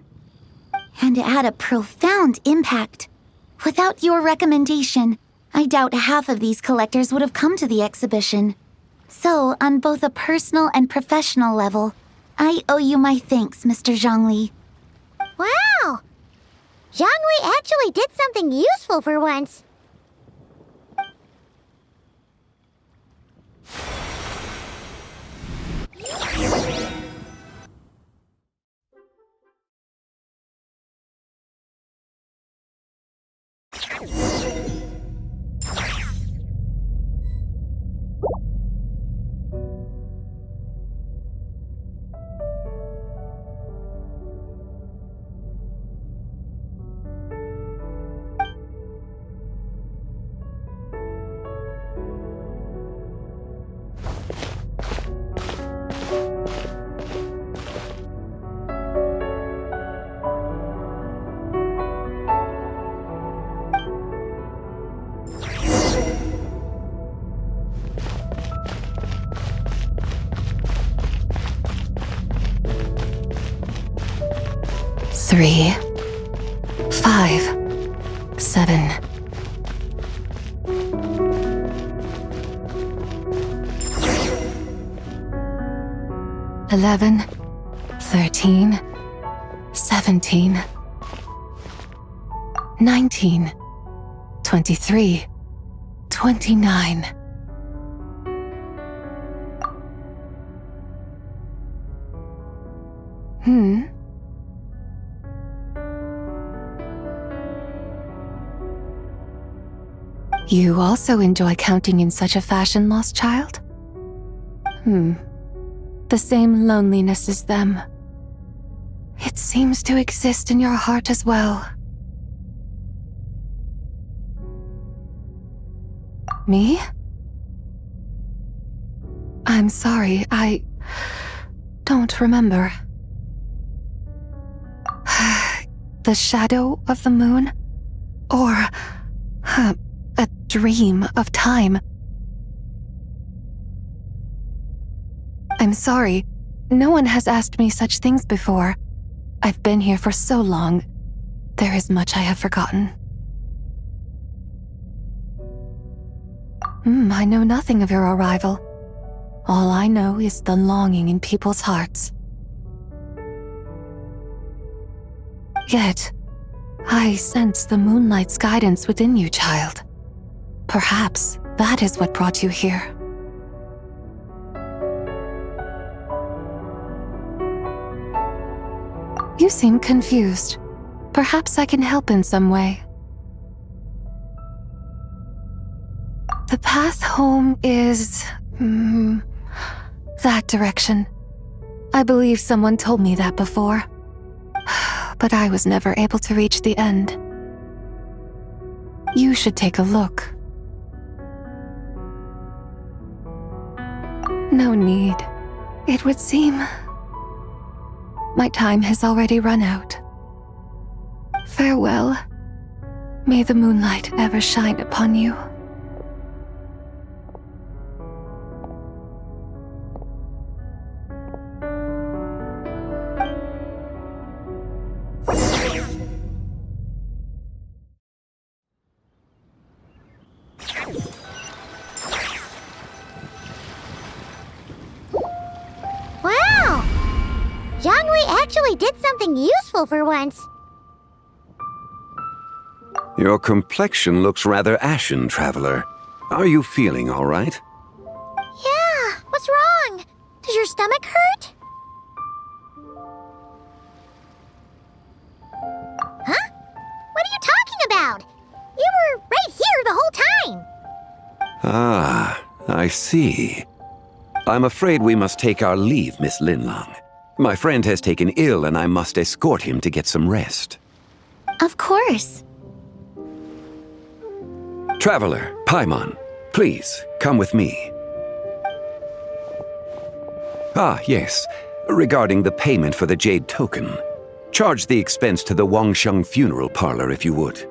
And it had a profound impact. Without your recommendation, I doubt half of these collectors would have come to the exhibition. So, on both a personal and professional level, I owe you my thanks, Mr. Zhongli. Wow! Zhongli actually did something useful for once. Three, 5, 7. Eleven, 13, 17, 19, 23, 29. You also enjoy counting in such a fashion, lost child? The same loneliness as them. It seems to exist in your heart as well. Me? I'm sorry, I don't remember. The shadow of the moon? Or a dream of time? I'm sorry, no one has asked me such things before. I've been here for so long. There is much I have forgotten. I know nothing of your arrival. All I know is the longing in people's hearts. Yet, I sense the moonlight's guidance within you, child. Perhaps that is what brought you here. You seem confused. Perhaps I can help in some way. The path home is... that direction. I believe someone told me that before. But I was never able to reach the end. You should take a look. No need. It would seem my time has already run out. Farewell. May the moonlight ever shine upon you. Wow! Zhongli actually did something useful for once. Your complexion looks rather ashen, traveler. Are you feeling all right? Yeah, what's wrong? Does your stomach hurt? Huh? What are you talking about? You were right here the whole time. Ah, I see. I'm afraid we must take our leave, Miss Linlang. My friend has taken ill and I must escort him to get some rest. Of course. Traveler, Paimon, please, come with me. Ah, yes. Regarding the payment for the Jade Token. Charge the expense to the Wangsheng Funeral Parlor if you would.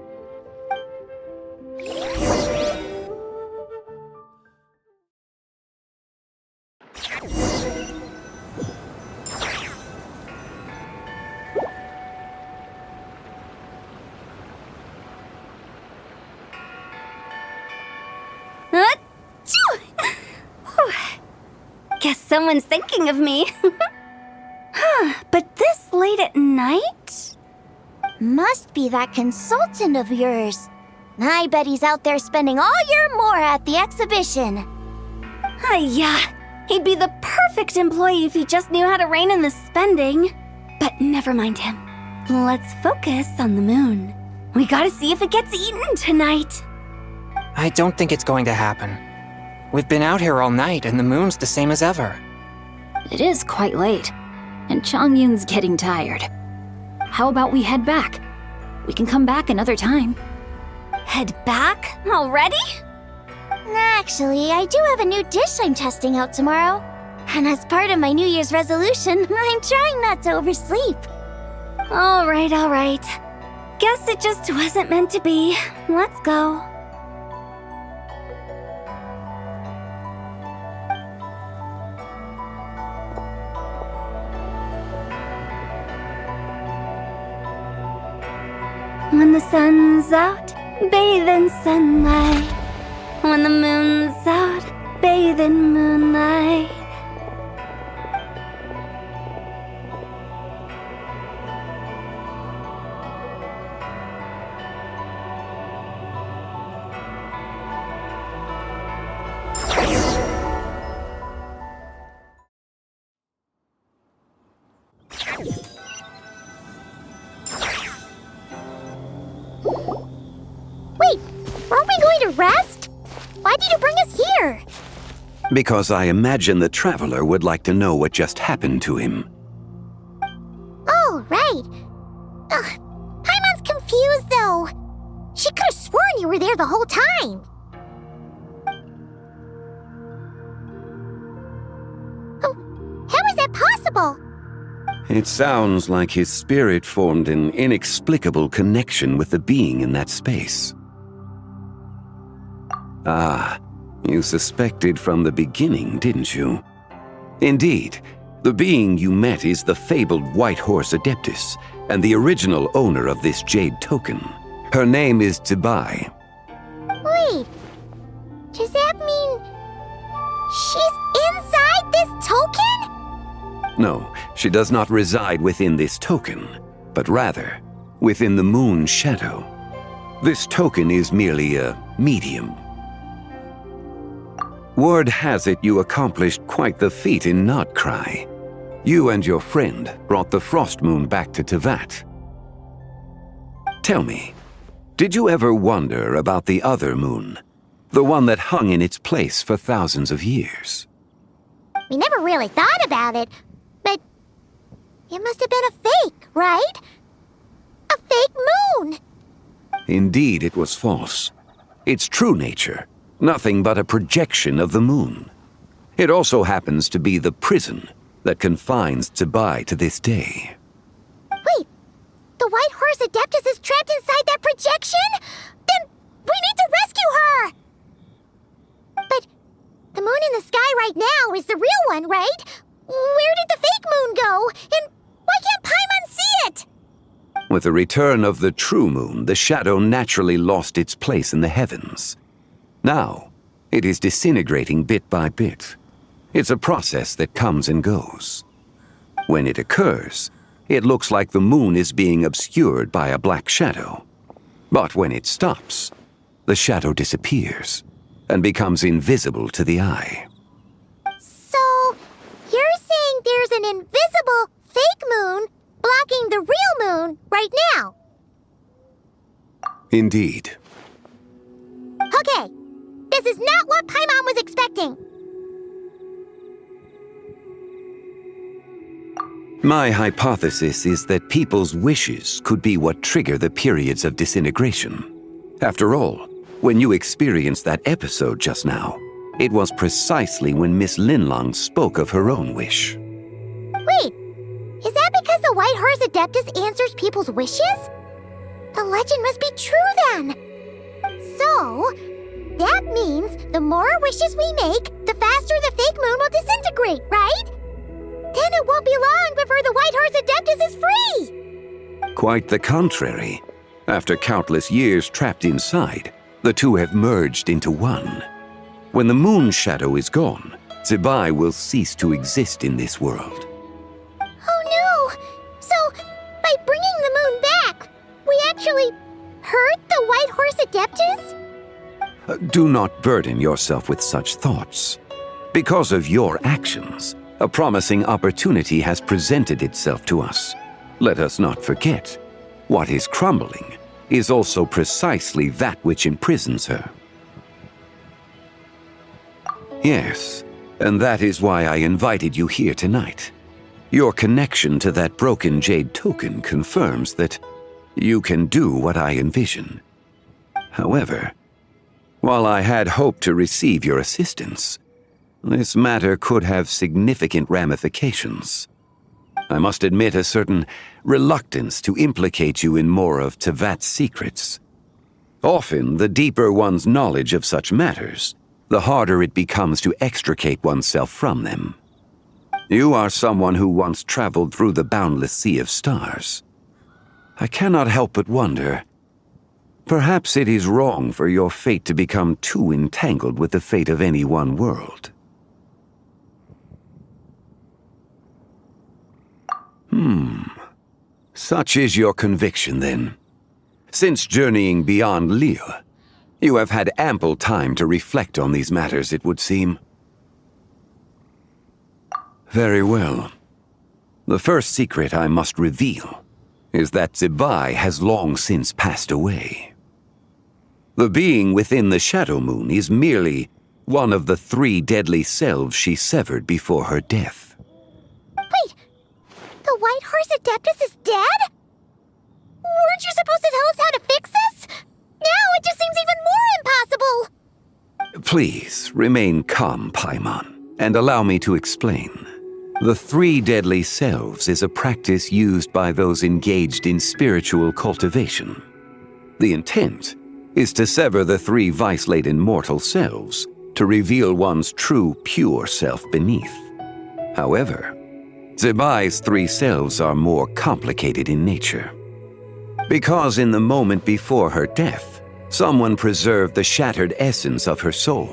Guess someone's thinking of me. But this late at night? Must be that consultant of yours. I bet he's out there spending all year more at the exhibition. Yeah, he'd be the perfect employee if he just knew how to rein in the spending. But never mind him. Let's focus on the moon. We gotta see if it gets eaten tonight. I don't think it's going to happen. We've been out here all night and the moon's the same as ever. It is quite late, and Chongyun's getting tired. How about we head back? We can come back another time. Head back? Already? Actually, I do have a new dish I'm testing out tomorrow. And as part of my New Year's resolution, I'm trying not to oversleep. All right. Guess it just wasn't meant to be. Let's go. When the sun's out, bathe in sunlight. When the moon's out, bathe in moonlight. Wait, weren't we going to rest? Why did you bring us here? Because I imagine the traveler would like to know what just happened to him. Oh, right. Ugh, Paimon's confused, though. She could have sworn you were there the whole time. Oh, how is that possible? It sounds like his spirit formed an inexplicable connection with the being in that space. Ah, you suspected from the beginning, didn't you? Indeed, the being you met is the fabled White Horse Adeptus, and the original owner of this Jade Token. Her name is Tibai. Wait, does that mean she's inside this token? No, she does not reside within this token, but rather within the moon's shadow. This token is merely a medium. Word has it you accomplished quite the feat in Notcry. You and your friend brought the Frost Moon back to Tevat. Tell me, did you ever wonder about the other moon? The one that hung in its place for thousands of years? We never really thought about it, but it must have been a fake, right? A fake moon! Indeed, it was false. Its true nature, nothing but a projection of the moon. It also happens to be the prison that confines Zibai to this day. Wait, the White Horse Adeptus is trapped inside that projection? Then we need to rescue her! But the moon in the sky right now is the real one, right? Where did the fake moon go? And why can't Paimon see it? With the return of the true moon, the shadow naturally lost its place in the heavens. Now, it is disintegrating bit by bit. It's a process that comes and goes. When it occurs, it looks like the moon is being obscured by a black shadow. But when it stops, the shadow disappears and becomes invisible to the eye. So, you're saying there's an invisible fake moon blocking the real moon right now? Indeed. Okay, this is not what Paimon was expecting. My hypothesis is that people's wishes could be what trigger the periods of disintegration. After all, when you experienced that episode just now, it was precisely when Miss Linlong spoke of her own wish. Wait, is that because the White Horse Adeptus answers people's wishes? The legend must be true then. So, that means the more wishes we make, the faster the fake moon will disintegrate, right? Then it won't be long before the White Horse Adeptus is free! Quite the contrary. After countless years trapped inside, the two have merged into one. When the moon shadow is gone, Zibai will cease to exist in this world. Oh no! So, by bringing the moon back, we actually hurt the White Horse Adeptus? Do not burden yourself with such thoughts. Because of your actions, a promising opportunity has presented itself to us. Let us not forget, what is crumbling is also precisely that which imprisons her. Yes, and that is why I invited you here tonight. Your connection to that broken jade token confirms that you can do what I envision. However, while I had hoped to receive your assistance, this matter could have significant ramifications. I must admit a certain reluctance to implicate you in more of Tevat's secrets. Often, the deeper one's knowledge of such matters, the harder it becomes to extricate oneself from them. You are someone who once traveled through the boundless sea of stars. I cannot help but wonder, perhaps it is wrong for your fate to become too entangled with the fate of any one world. Such is your conviction, then. Since journeying beyond Lille, you have had ample time to reflect on these matters, it would seem. Very well. The first secret I must reveal is that Zibai has long since passed away. The being within the Shadow Moon is merely one of the 3 deadly selves she severed before her death. Wait, the White Horse Adeptus is dead? Weren't you supposed to tell us how to fix this? Now it just seems even more impossible! Please, remain calm, Paimon, and allow me to explain. The 3 deadly selves is a practice used by those engaged in spiritual cultivation. The intent is to sever the 3 vice-laden mortal selves to reveal one's true, pure self beneath. However, Zibai's 3 selves are more complicated in nature. Because in the moment before her death, someone preserved the shattered essence of her soul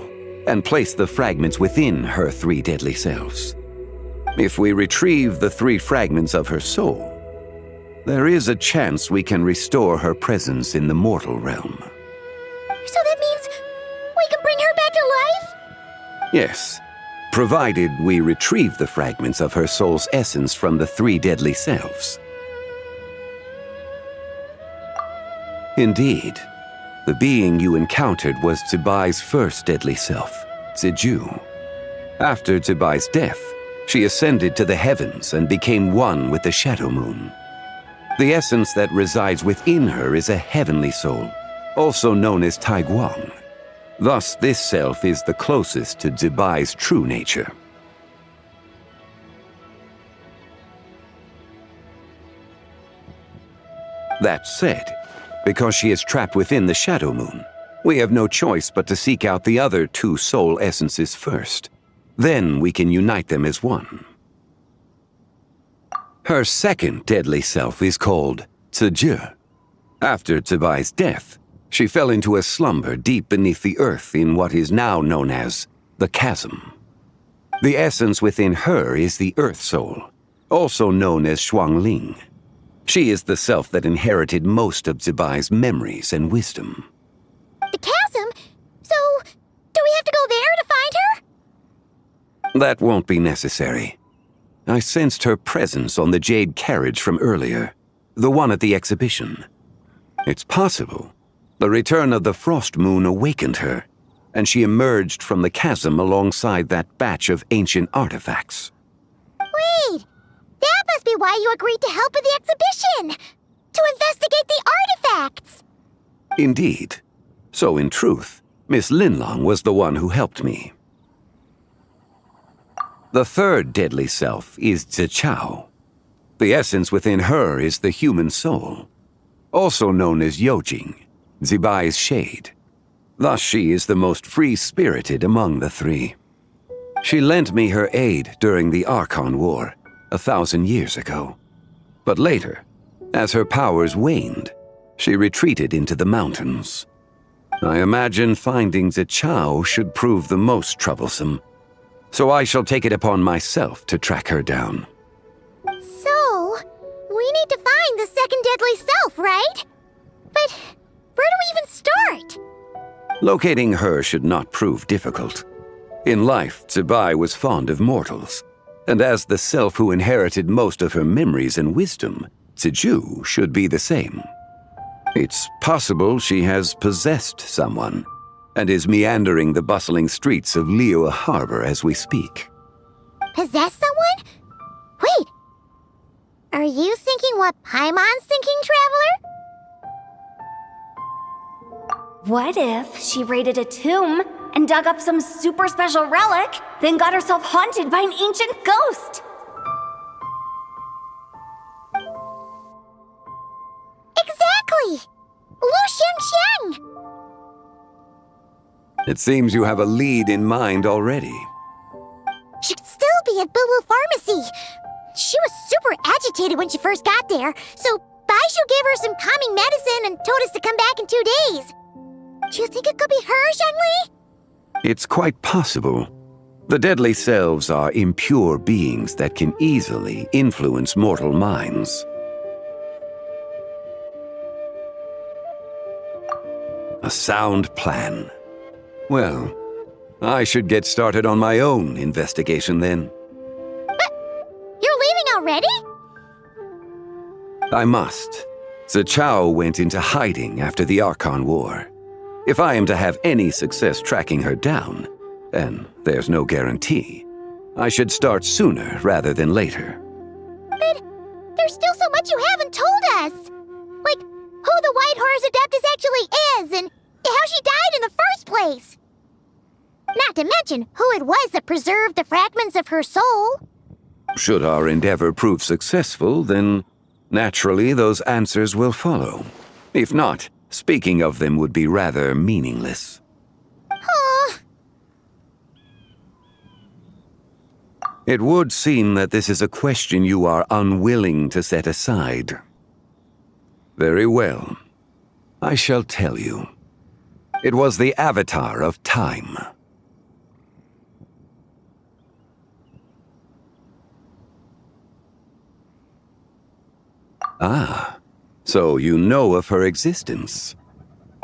and placed the fragments within her 3 deadly selves. If we retrieve the 3 fragments of her soul, there is a chance we can restore her presence in the mortal realm. So that means we can bring her back to life? Yes, provided we retrieve the fragments of her soul's essence from the 3 deadly selves. Indeed, the being you encountered was Zibai's first deadly self, Ziju. After Zibai's death, she ascended to the heavens and became one with the Shadow Moon. The essence that resides within her is a heavenly soul, also known as Taiguang. Thus, this self is the closest to Zibai's true nature. That said, because she is trapped within the Shadow Moon, we have no choice but to seek out the other two soul essences first. Then we can unite them as one. Her second deadly self is called Ziji. After Zibai's death, she fell into a slumber deep beneath the earth in what is now known as the Chasm. The essence within her is the Earth Soul, also known as Xuangling. She is the self that inherited most of Zibai's memories and wisdom. The chasm? So, do we have to go there to find her? That won't be necessary. I sensed her presence on the jade carriage from earlier, the one at the exhibition. It's possible the return of the Frost Moon awakened her, and she emerged from the chasm alongside that batch of ancient artifacts. Wait! That must be why you agreed to help with the exhibition! To investigate the artifacts! Indeed. So in truth, Miss Linlong was the one who helped me. The third deadly self is Zichao. The essence within her is the human soul, also known as Yojing, Zibai's shade. Thus she is the most free-spirited among the three. She lent me her aid during the Archon War 1,000 years ago. But later, as her powers waned, she retreated into the mountains. I imagine finding Zichao should prove the most troublesome, so I shall take it upon myself to track her down. So, we need to find the second deadly self, right? But where do we even start? Locating her should not prove difficult. In life, Zibai was fond of mortals, and as the self who inherited most of her memories and wisdom, Ziju should be the same. It's possible she has possessed someone, and is meandering the bustling streets of Liyue Harbor as we speak. Possess someone? Wait! Are you thinking what Paimon's thinking, Traveler? What if she raided a tomb and dug up some super special relic, then got herself haunted by an ancient ghost? Exactly! Lu Xiangxiang! It seems you have a lead in mind already. She could still be at Boo Boo Pharmacy. She was super agitated when she first got there, so Baishu gave her some calming medicine and told us to come back in 2 days. Do you think it could be her, Zhengli? It's quite possible. The deadly selves are impure beings that can easily influence mortal minds. A sound plan. Well, I should get started on my own investigation then. But you're leaving already? I must. Zichao went into hiding after the Archon War. If I am to have any success tracking her down, and there's no guarantee, I should start sooner rather than later. But there's still so much you haven't told us. Like, who the White Horse Adeptus actually is, and how she died in the first place. Not to mention who it was that preserved the fragments of her soul. Should our endeavor prove successful, then naturally those answers will follow. If not, speaking of them would be rather meaningless. It would seem that this is a question you are unwilling to set aside. Very well. I shall tell you. It was the Avatar of Time. Ah, so you know of her existence.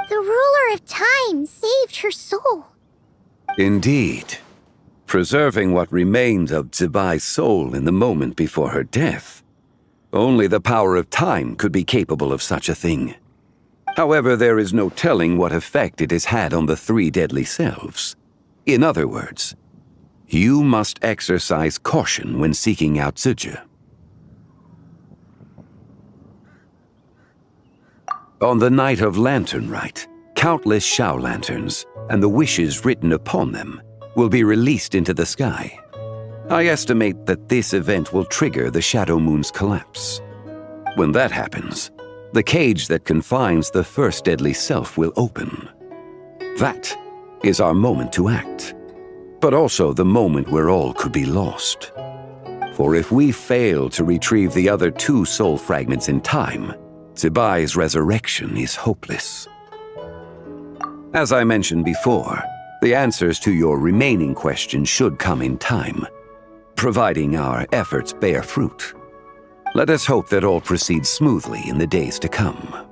The ruler of time saved her soul. Indeed. Preserving what remained of Zibai's soul in the moment before her death. Only the power of time could be capable of such a thing. However, there is no telling what effect it has had on the three deadly selves. In other words, you must exercise caution when seeking out Ziji. On the night of Lanternlit, Countless Shao lanterns, and the wishes written upon them, will be released into the sky. I estimate that this event will trigger the Shadow Moon's collapse. When that happens, the cage that confines the first deadly self will open. That is our moment to act, but also the moment where all could be lost. For if we fail to retrieve the other 2 soul fragments in time, Zibai's resurrection is hopeless. As I mentioned before, the answers to your remaining questions should come in time, providing our efforts bear fruit. Let us hope that all proceeds smoothly in the days to come.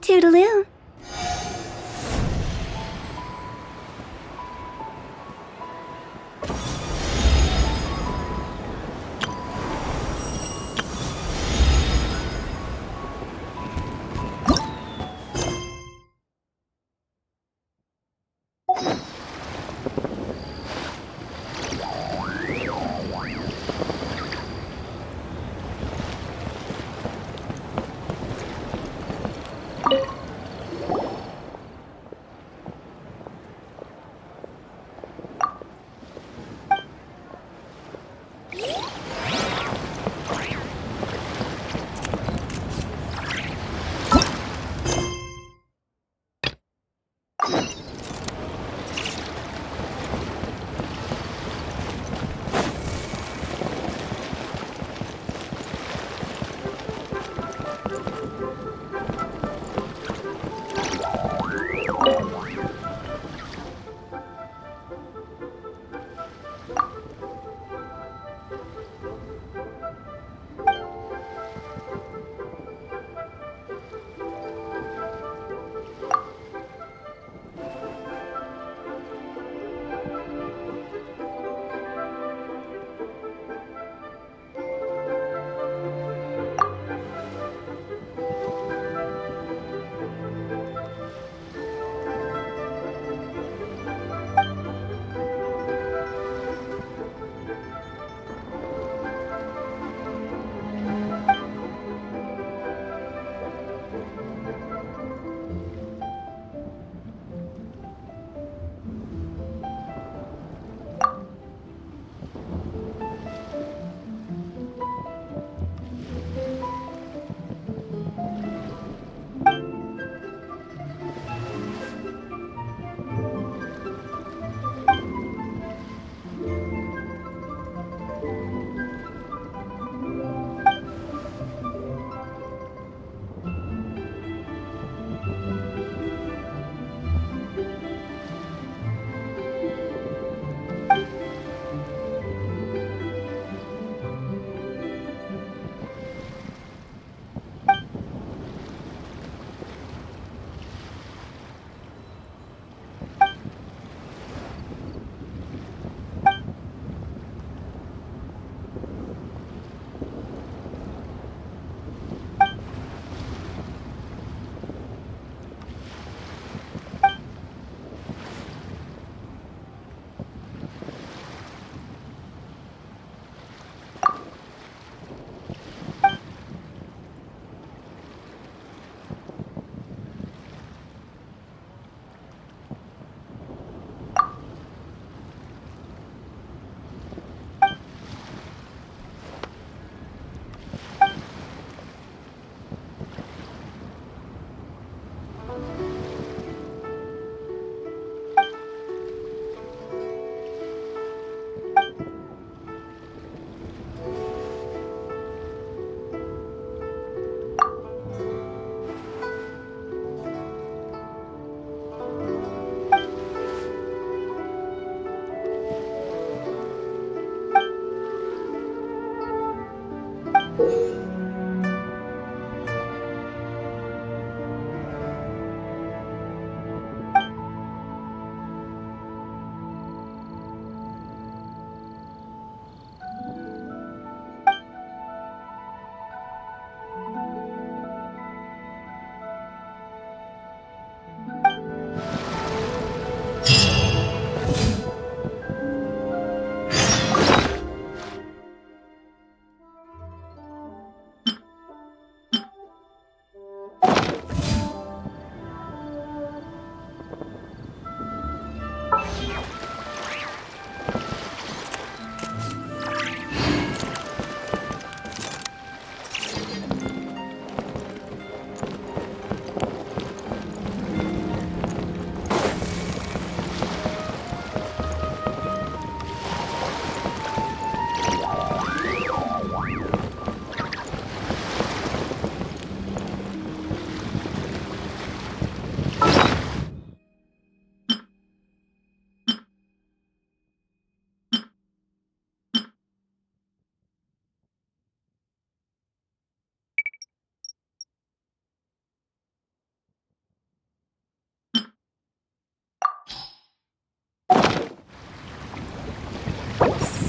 Toodaloo.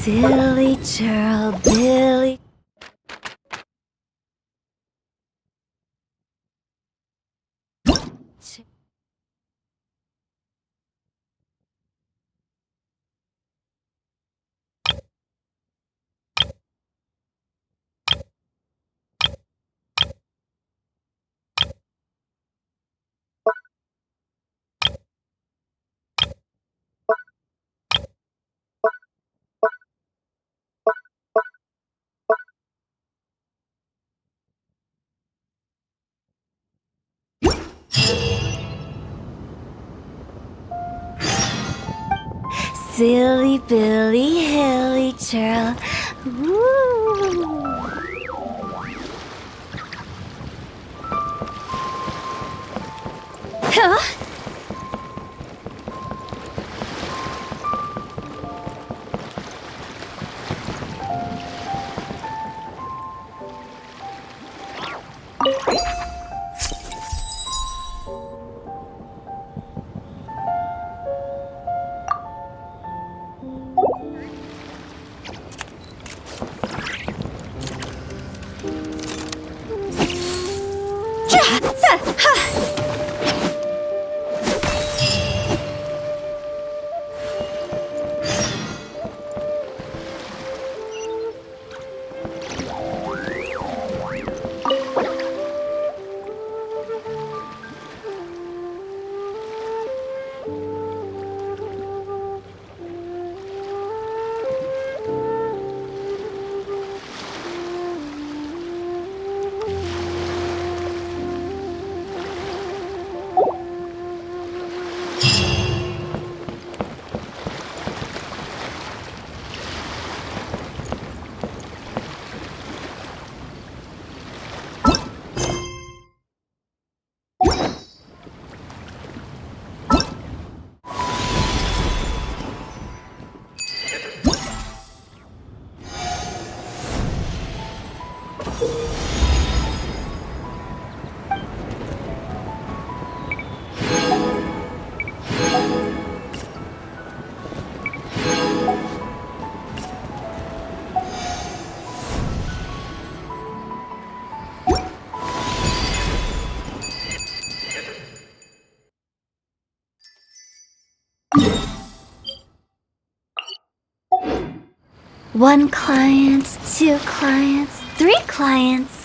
Silly churl, Billy. Silly Billy, hilly churl. Woo. Huh? One client, two clients, three clients.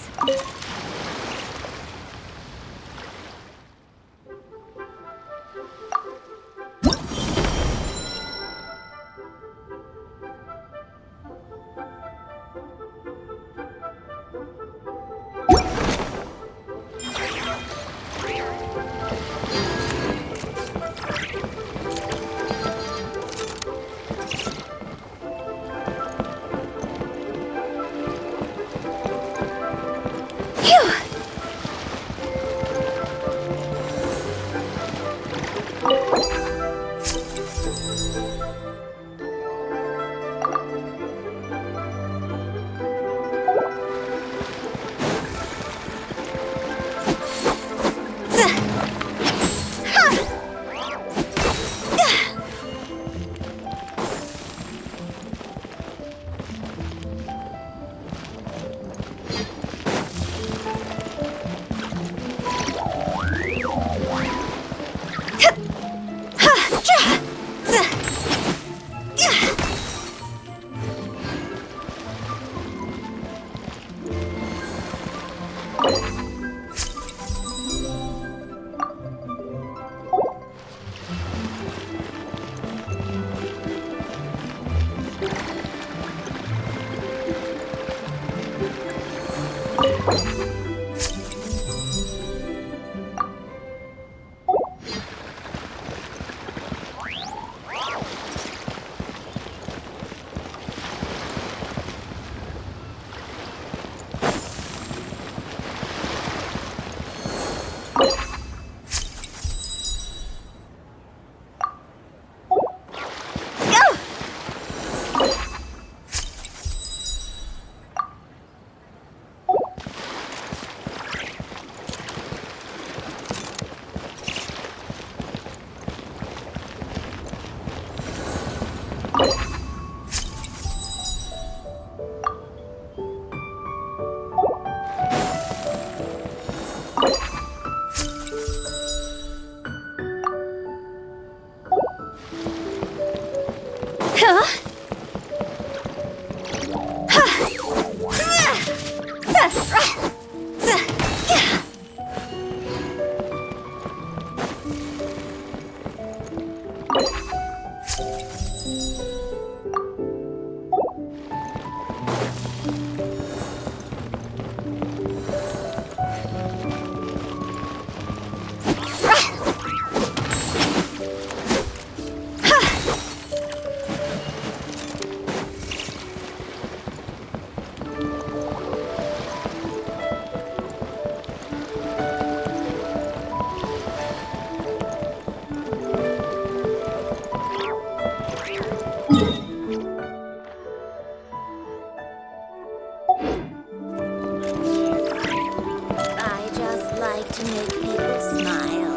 to make people smile.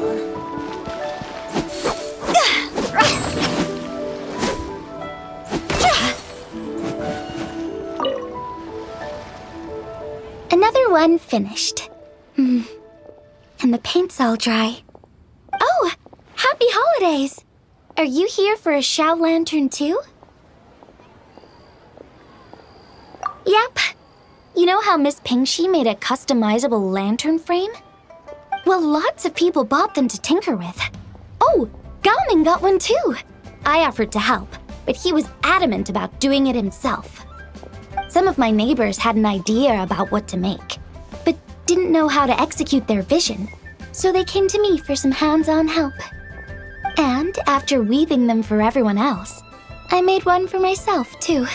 Another one finished. And the paint's all dry. Oh, happy holidays! Are you here for a Shao Lantern too? Yep. You know how Miss Pingxi made a customizable lantern frame? Well, lots of people bought them to tinker with. Oh, Gaoming got one too. I offered to help, but he was adamant about doing it himself. Some of my neighbors had an idea about what to make, but didn't know how to execute their vision, so they came to me for some hands-on help. And after weaving them for everyone else, I made one for myself too.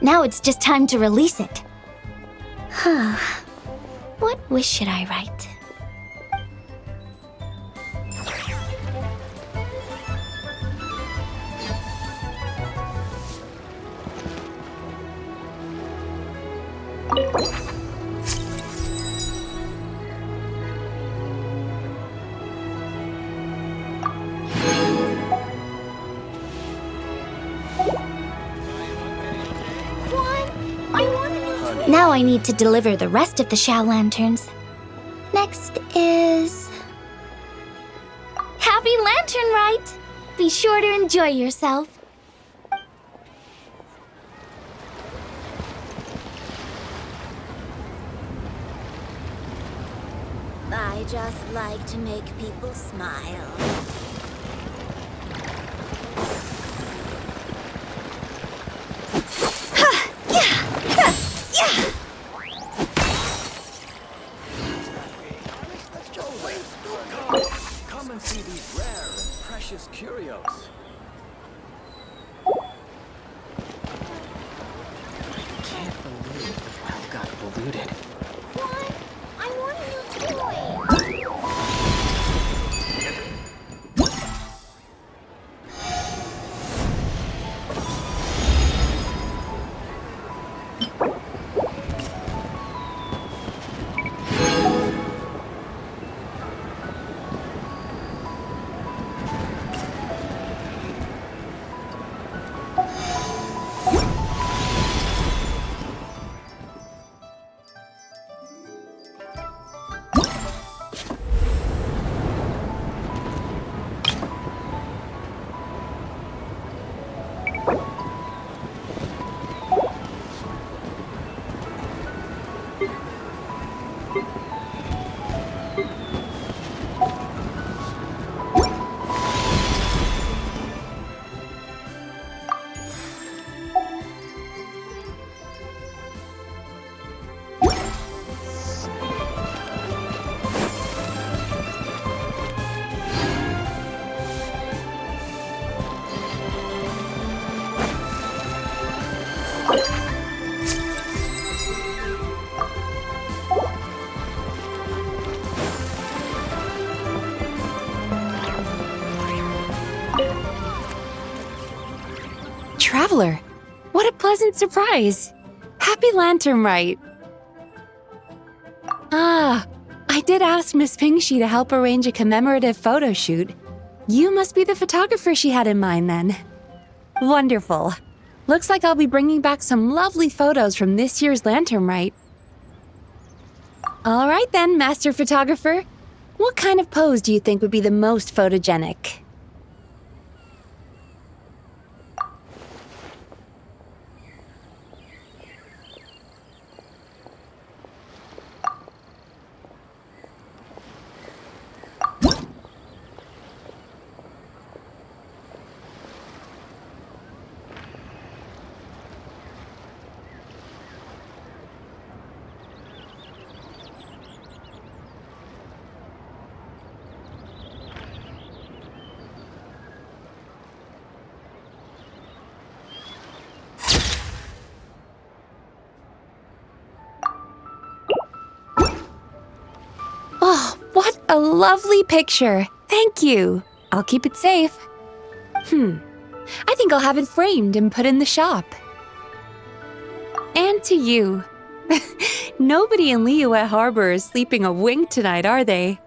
Now it's just time to release it. Huh. What wish should I write? Now I need to deliver the rest of the Shao Lanterns. Next is... Happy Lantern Rite! Be sure to enjoy yourself. I just like to make people smile. Come and see these rare and precious curios. I can't believe the well got polluted. What? I want a new toy! Traveler, what a pleasant surprise! Happy Lantern Rite! Ah, I did ask Miss Pingxi to help arrange a commemorative photo shoot. You must be the photographer she had in mind then. Wonderful. Looks like I'll be bringing back some lovely photos from this year's Lantern Rite. All right then, Master Photographer. What kind of pose do you think would be the most photogenic? Oh, what a lovely picture. Thank you. I'll keep it safe. I think I'll have it framed and put in the shop. And to you, Nobody in Liyue Harbor is sleeping a wink tonight, are they?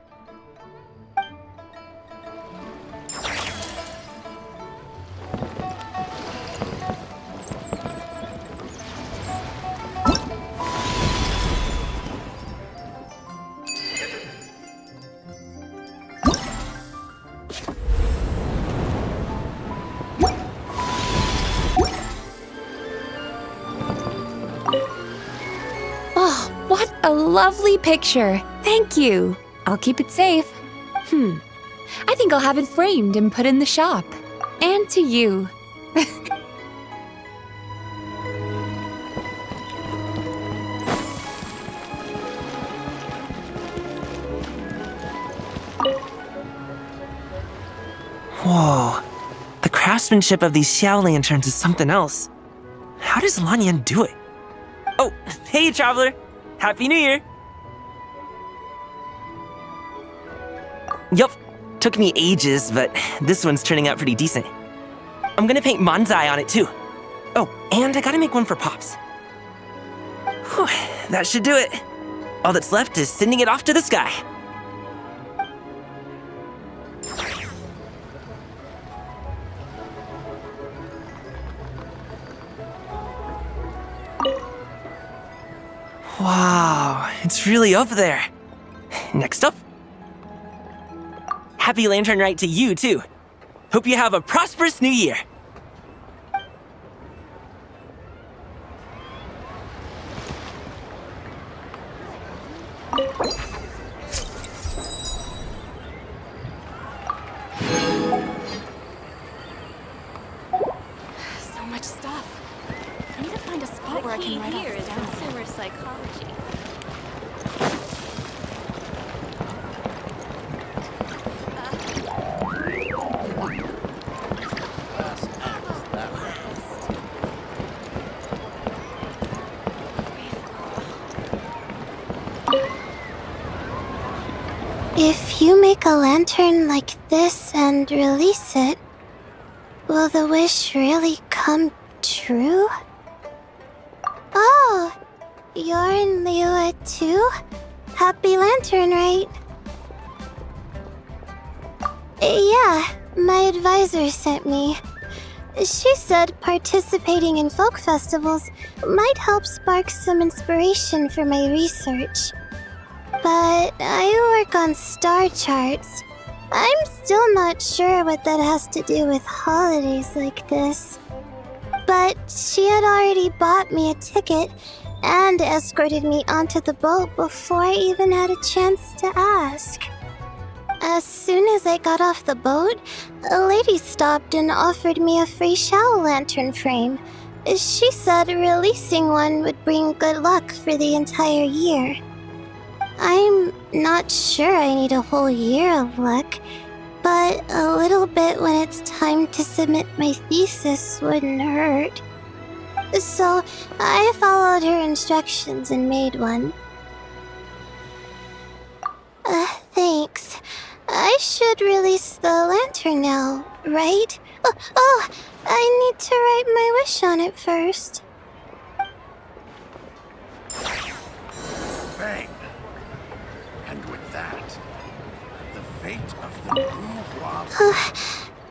Oh, what a lovely picture. Thank you. I'll keep it safe. I think I'll have it framed and put in the shop. And to you. Whoa. The craftsmanship of these Xiao lanterns is something else. How does Lanyan do it? Oh, hey, traveler! Happy New Year! Yup, took me ages, but this one's turning out pretty decent. I'm gonna paint Manzai on it too. Oh, and I gotta make one for Pops. Whew, that should do it. All that's left is sending it off to the sky. Wow, it's really up there. Next up. Happy Lantern Rite to you, too. Hope you have a prosperous new year. So much stuff. I need to find a spot where I can write all this down. Consumer psychology. If you make a lantern like this and release it, will the wish really come true? Oh, you're in Liyue too? Happy Lantern Rite. Yeah, my advisor sent me. She said participating in folk festivals might help spark some inspiration for my research. But I work on star charts. I'm still not sure what that has to do with holidays like this. But she had already bought me a ticket and escorted me onto the boat before I even had a chance to ask. As soon as I got off the boat, a lady stopped and offered me a free Xiao lantern frame. She said releasing one would bring good luck for the entire year. I'm not sure I need a whole year of luck, but a little bit when it's time to submit my thesis wouldn't hurt. So I followed her instructions and made one. Thanks. I should release the lantern now, right? Oh, I need to write my wish on it first. Bang! And with that, the fate of the Blue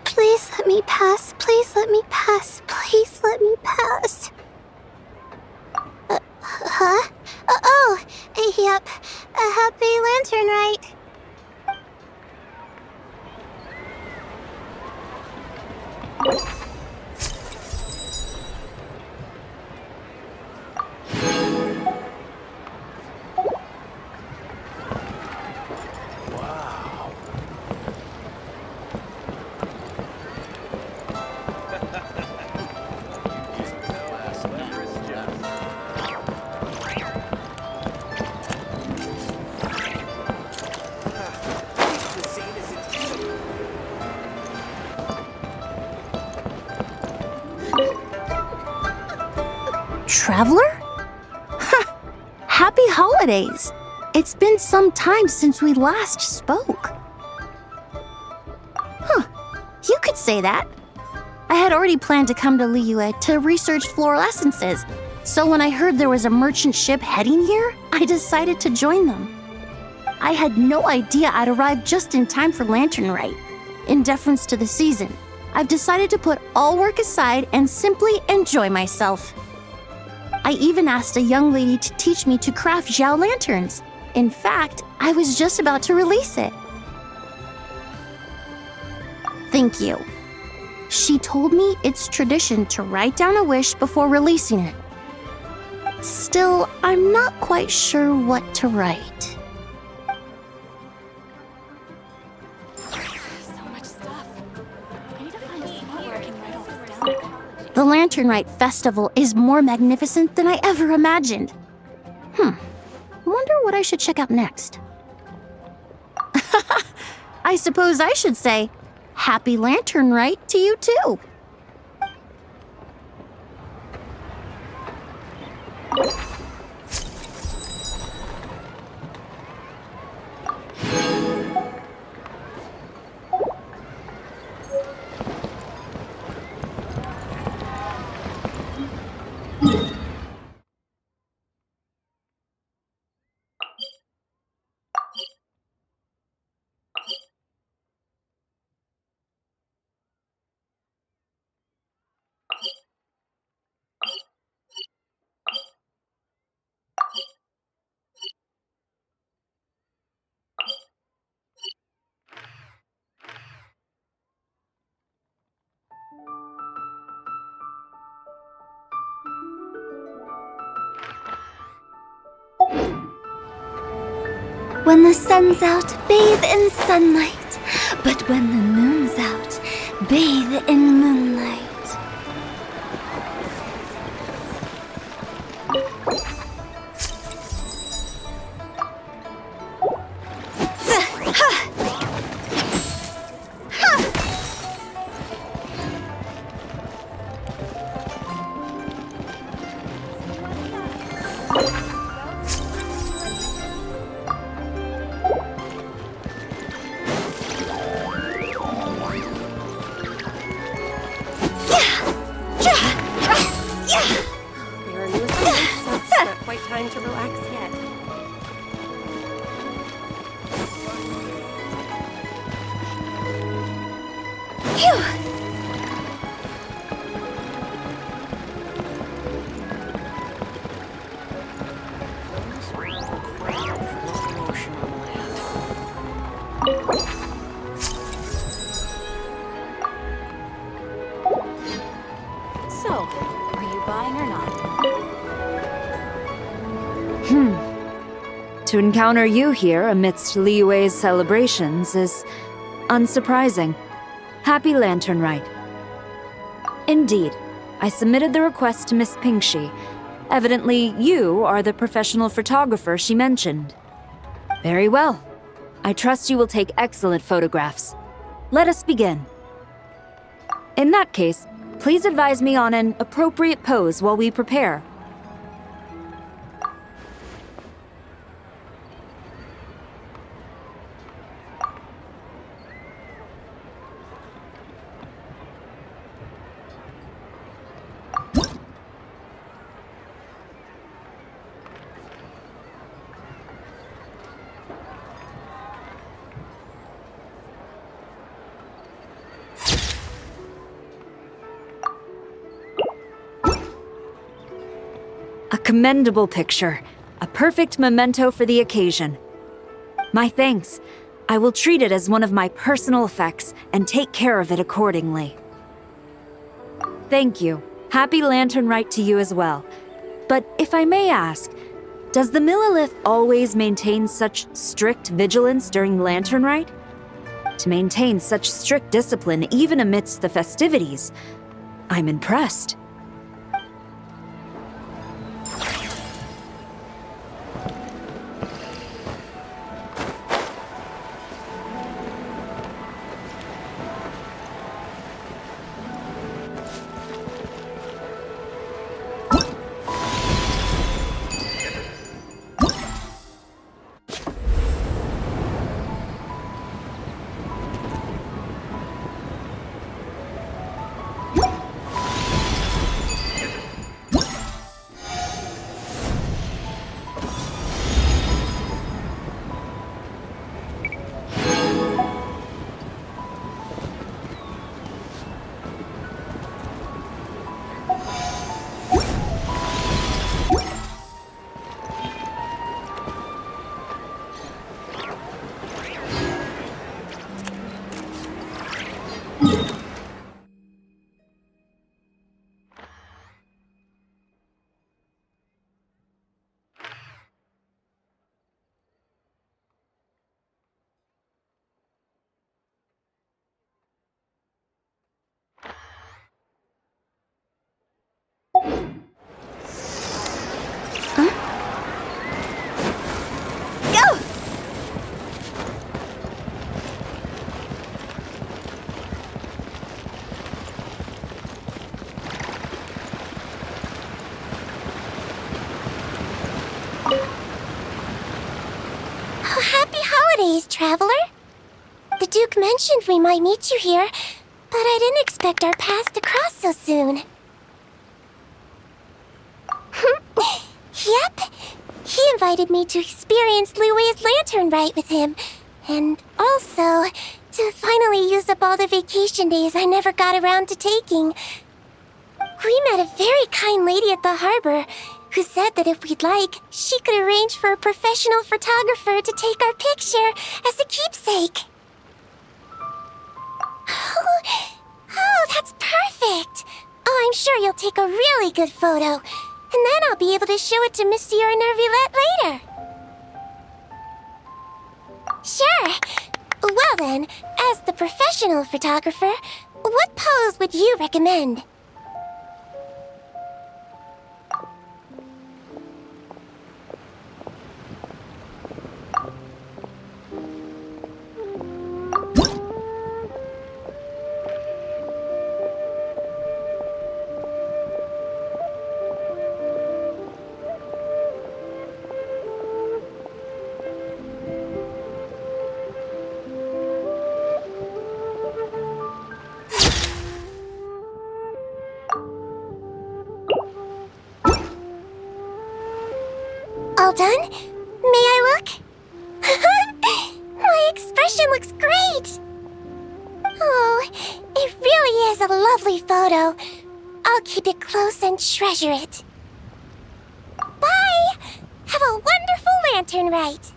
Please let me pass. Please let me pass. Please let me pass. Huh? Yep. A happy Lantern Rite. Traveler? Happy holidays! It's been some time since we last spoke. You could say that. I had already planned to come to Liyue to research floral essences, So when I heard there was a merchant ship heading here, I decided to join them. I had no idea I'd arrive just in time for Lanternlit. In deference to the season, I've decided to put all work aside and simply enjoy myself. I even asked a young lady to teach me to craft Xiao lanterns. In fact, I was just about to release it. Thank you. She told me it's tradition to write down a wish before releasing it. Still, I'm not quite sure what to write. The Lanternlit Festival is more magnificent than I ever imagined. Wonder what I should check out next. I suppose I should say, Happy Lanternlit to you too. When the sun's out, bathe in sunlight. But when the moon's out, bathe in moonlight. Time to relax yet. So, are you buying or not? To encounter you here amidst Liyue's celebrations is unsurprising. Happy Lanternlit. Indeed, I submitted the request to Miss Pingxi. Evidently, you are the professional photographer she mentioned. Very well. I trust you will take excellent photographs. Let us begin. In that case, please advise me on an appropriate pose while we prepare. A commendable picture. A perfect memento for the occasion. My thanks. I will treat it as one of my personal effects and take care of it accordingly. Thank you. Happy Lanternlit to you as well. But if I may ask, does the Millilith always maintain such strict vigilance during Lanternlit? To maintain such strict discipline even amidst the festivities, I'm impressed. holidays, Traveler. The Duke mentioned we might meet you here, but I didn't expect our paths to cross so soon. Yep. He invited me to experience Liu's lantern rite with him, and also to finally use up all the vacation days I never got around to taking. We met a very kind lady at the harbor who said that if we'd like, she could arrange for a professional photographer to take our picture as a keepsake. Oh, that's perfect! Oh, I'm sure you'll take a really good photo, and then I'll be able to show it to Monsieur Nervillette later. Sure. Well then, as the professional photographer, what pose would you recommend? All done? May I look? My expression looks great! Oh, it really is a lovely photo. I'll keep it close and treasure it. Bye! Have a wonderful lantern rite!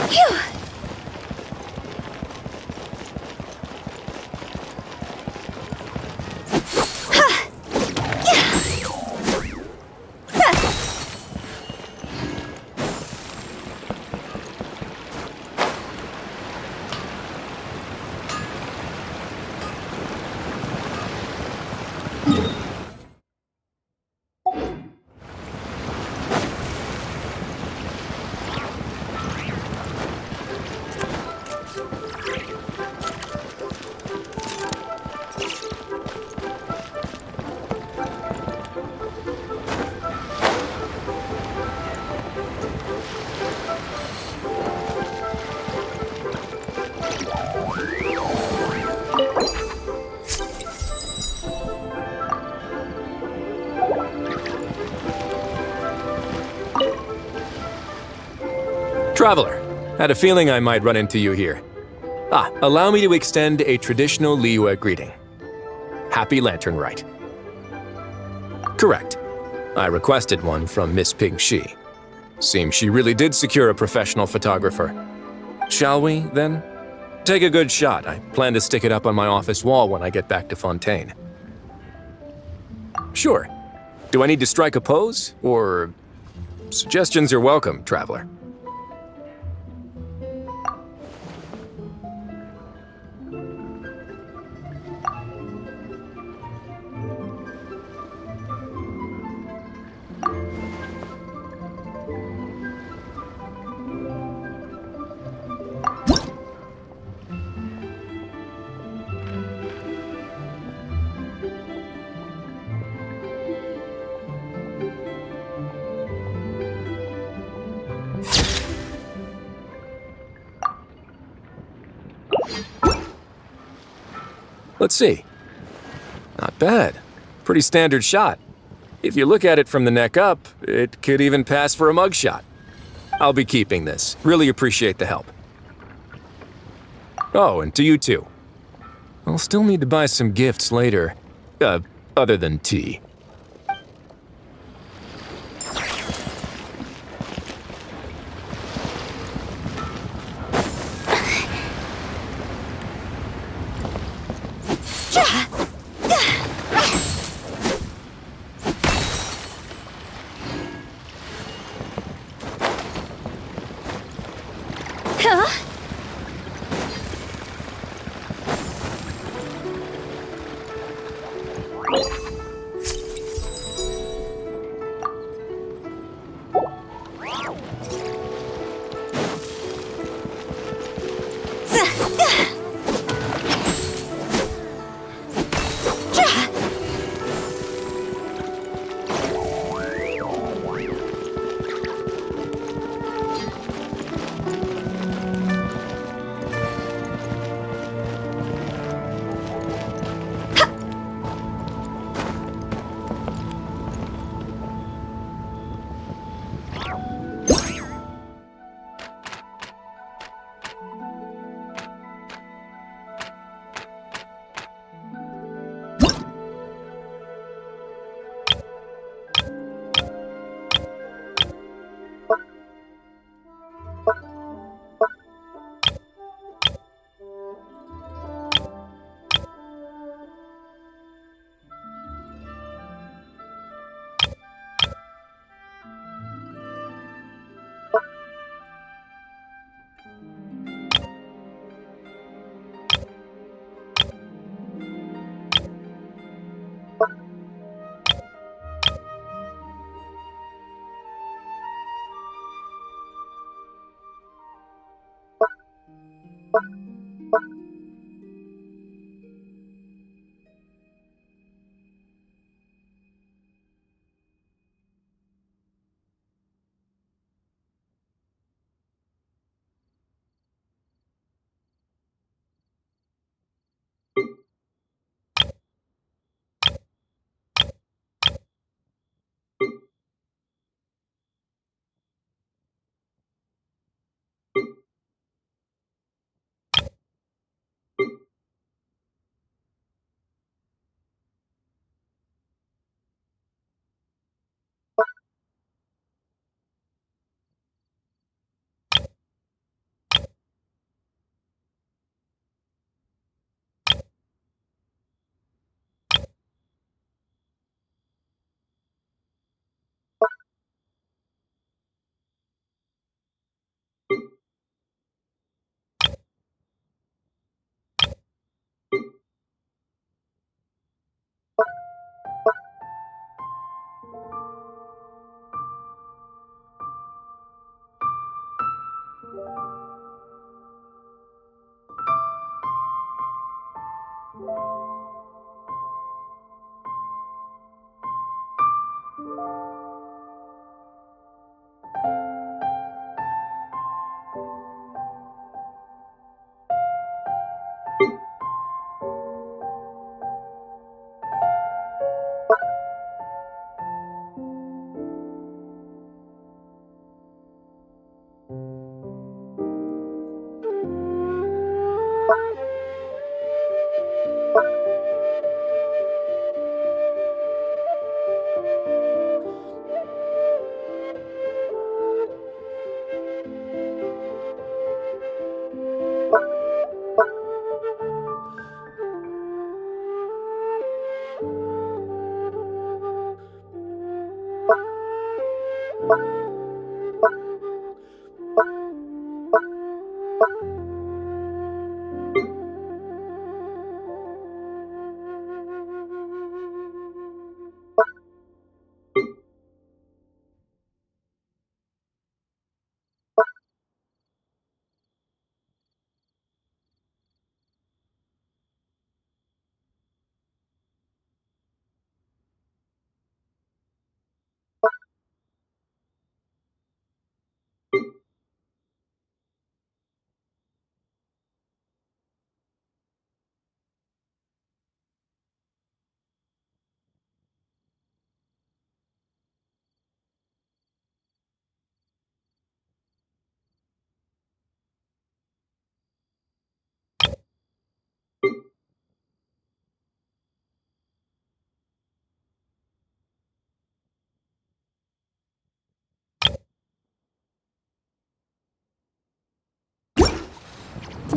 Phew! Traveler, had a feeling I might run into you here. Allow me to extend a traditional Liyue greeting. Happy Lantern Rite. Correct. I requested one from Miss Ping-Shi. Seems she really did secure a professional photographer. Shall we, then? Take a good shot. I plan to stick it up on my office wall when I get back to Fontaine. Sure. Do I need to strike a pose, or... Suggestions are welcome, Traveler. Let's see. Not bad. Pretty standard shot. If you look at it from the neck up, it could even pass for a mugshot. I'll be keeping this. Really appreciate the help. Oh, and to you too. I'll still need to buy some gifts later. Other than tea.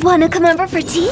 Wanna come over for tea?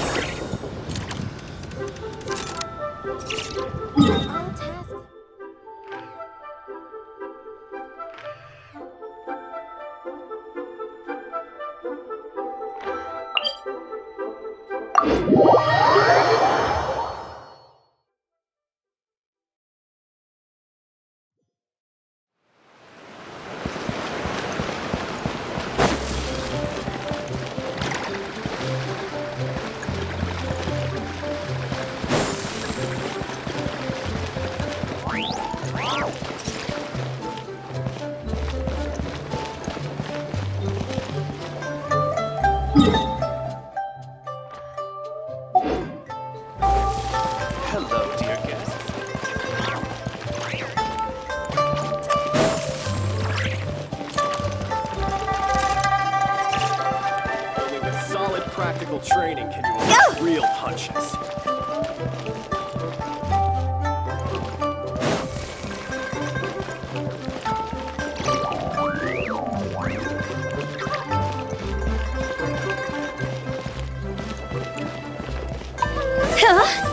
Hello, dear guests. Only with solid practical training can you unlock real punches. Huh?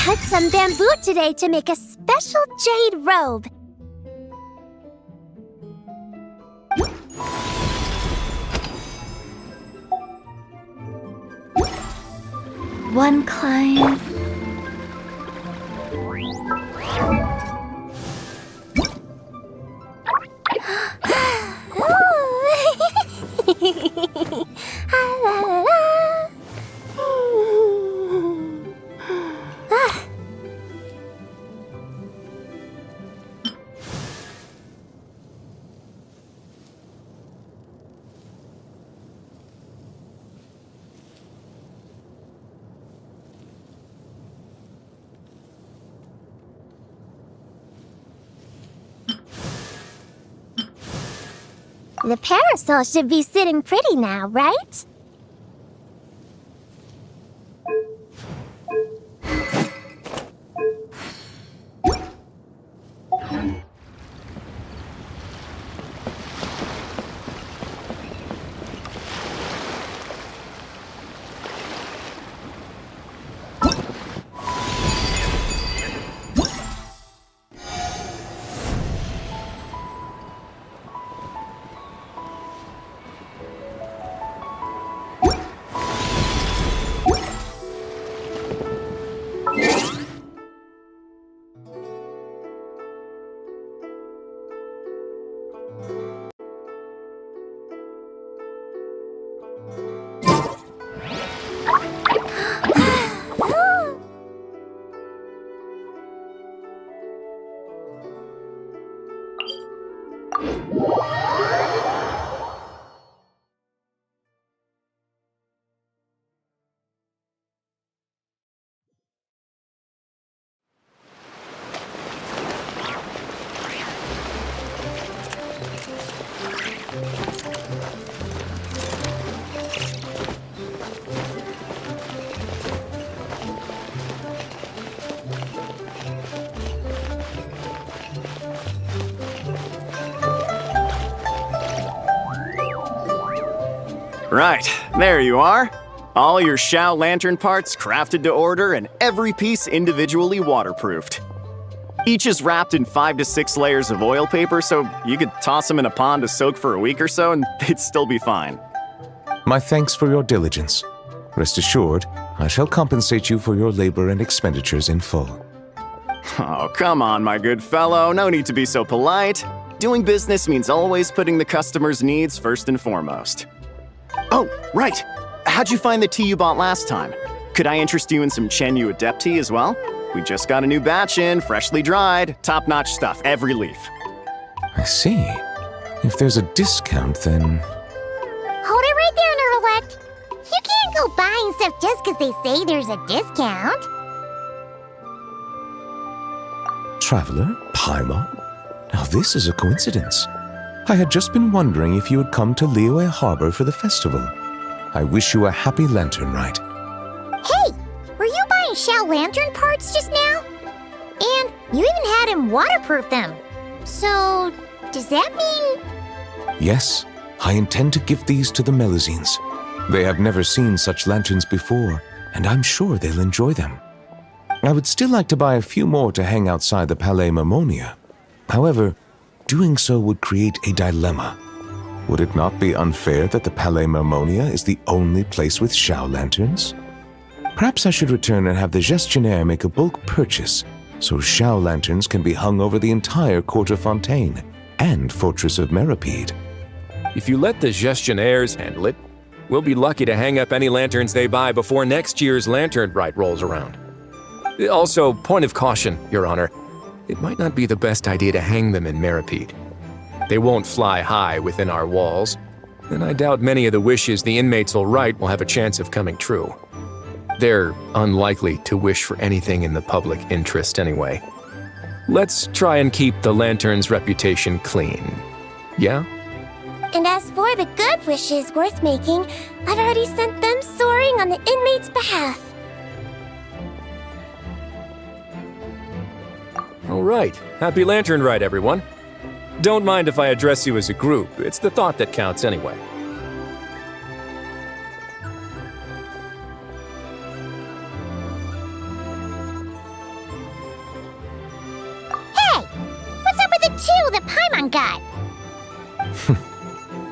cut some bamboo today to make a special jade robe. One client. The parasol should be sitting pretty now, right? Right, there you are. All your Shao Lantern parts crafted to order and every piece individually waterproofed. Each is wrapped in 5 to 6 layers of oil paper, so you could toss them in a pond to soak for a week or so and they'd still be fine. My thanks for your diligence. Rest assured, I shall compensate you for your labor and expenditures in full. Oh, come on, my good fellow. No need to be so polite. Doing business means always putting the customer's needs first and foremost. Oh, right. How'd you find the tea you bought last time? Could I interest you in some Chenyu Adept tea as well? We just got a new batch in, freshly dried, top-notch stuff, every leaf. I see. If there's a discount, then... Hold it right there, Nerdlect. You can't go buying stuff just because they say there's a discount. Traveler? Paimon? Now this is a coincidence. I had just been wondering if you had come to Liyue Harbor for the festival. I wish you a happy lantern ride. Hey, were you buying Shao Lantern parts just now? And you even had him waterproof them. So, does that mean... Yes, I intend to give these to the Melusines. They have never seen such lanterns before, and I'm sure they'll enjoy them. I would still like to buy a few more to hang outside the Palais Mermonia. However, doing so would create a dilemma. Would it not be unfair that the Palais Mermonia is the only place with Shao lanterns? Perhaps I should return and have the Gestionnaire make a bulk purchase, so Shao lanterns can be hung over the entire Court of Fontaine and Fortress of Meripede. If you let the Gestionnaires handle it, we'll be lucky to hang up any lanterns they buy before next year's Lantern Rite rolls around. Also, point of caution, Your Honor. It might not be the best idea to hang them in Meripede. They won't fly high within our walls, and I doubt many of the wishes the inmates will write will have a chance of coming true. They're unlikely to wish for anything in the public interest anyway. Let's try and keep the Lantern's reputation clean. Yeah? And as for the good wishes worth making, I've already sent them soaring on the inmates' behalf. All right. Happy Lantern Rite, everyone. Don't mind if I address you as a group. It's the thought that counts anyway.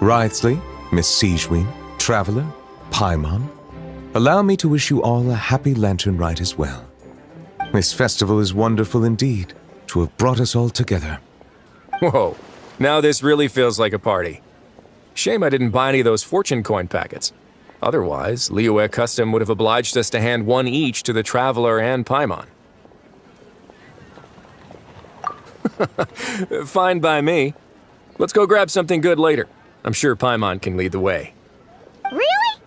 Wriothesley, Miss Siegewing, Traveler, Paimon, allow me to wish you all a happy Lantern Rite as well. This festival is wonderful indeed, to have brought us all together. Whoa, now this really feels like a party. Shame I didn't buy any of those fortune coin packets. Otherwise, Liyue Custom would have obliged us to hand one each to the Traveler and Paimon. Fine by me. Let's go grab something good later. I'm sure Paimon can lead the way. Really?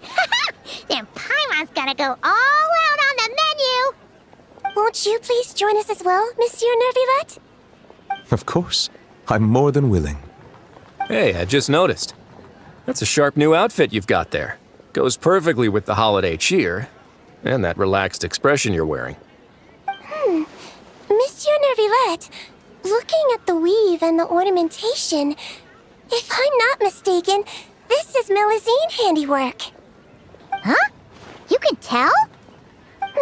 Then Paimon's gonna go all out on the menu! Won't you please join us as well, Monsieur Nervilet? Of course. I'm more than willing. Hey, I just noticed. That's a sharp new outfit you've got there. Goes perfectly with the holiday cheer, and that relaxed expression you're wearing. Monsieur Nervilet, looking at the weave and the ornamentation, if I'm not mistaken, this is Melusine handiwork. Huh? You can tell?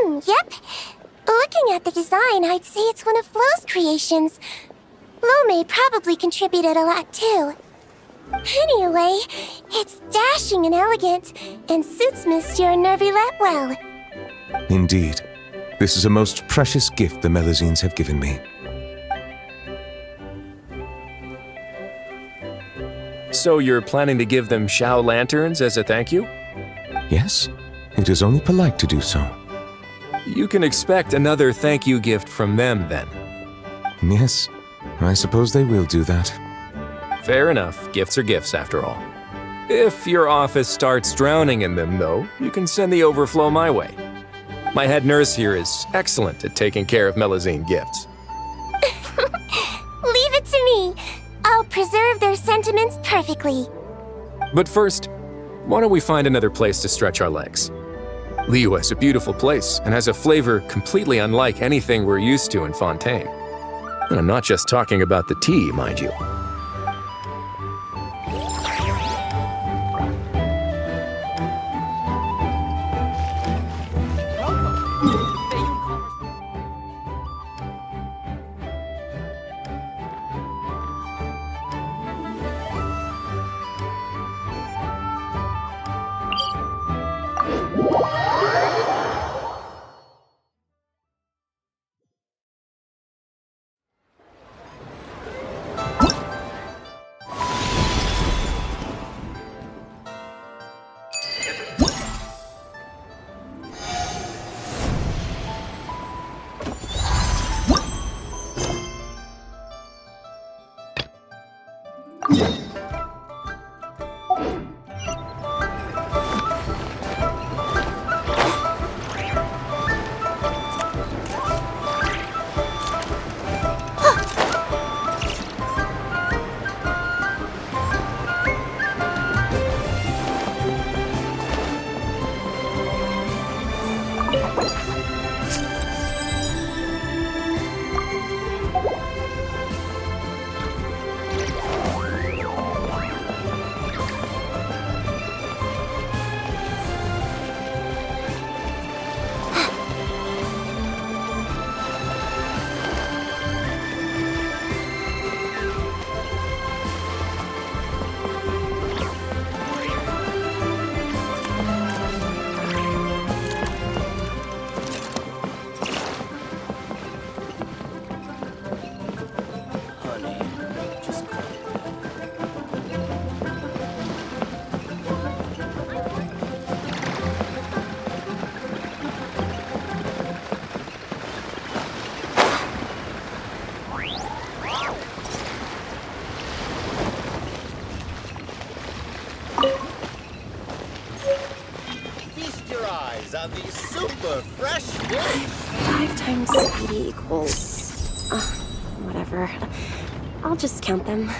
Yep. Looking at the design, I'd say it's one of Flo's creations. Lome probably contributed a lot too. Anyway, it's dashing and elegant, and suits Monsieur Nervilet well. Indeed. This is a most precious gift the Melusines have given me. So you're planning to give them Shao lanterns as a thank you? Yes, it is only polite to do so. You can expect another thank you gift from them then. Yes, I suppose they will do that. Fair enough. Gifts are gifts, after all. If your office starts drowning in them, though, you can send the overflow my way. My head nurse here is excellent at taking care of Melusine gifts. Leave it to me. I'll preserve their sentiments perfectly. But first, why don't we find another place to stretch our legs? Liyue is a beautiful place and has a flavor completely unlike anything we're used to in Fontaine. And I'm not just talking about the tea, mind you. On these super fresh fish. 5 times speedy equals... whatever. I'll just count them.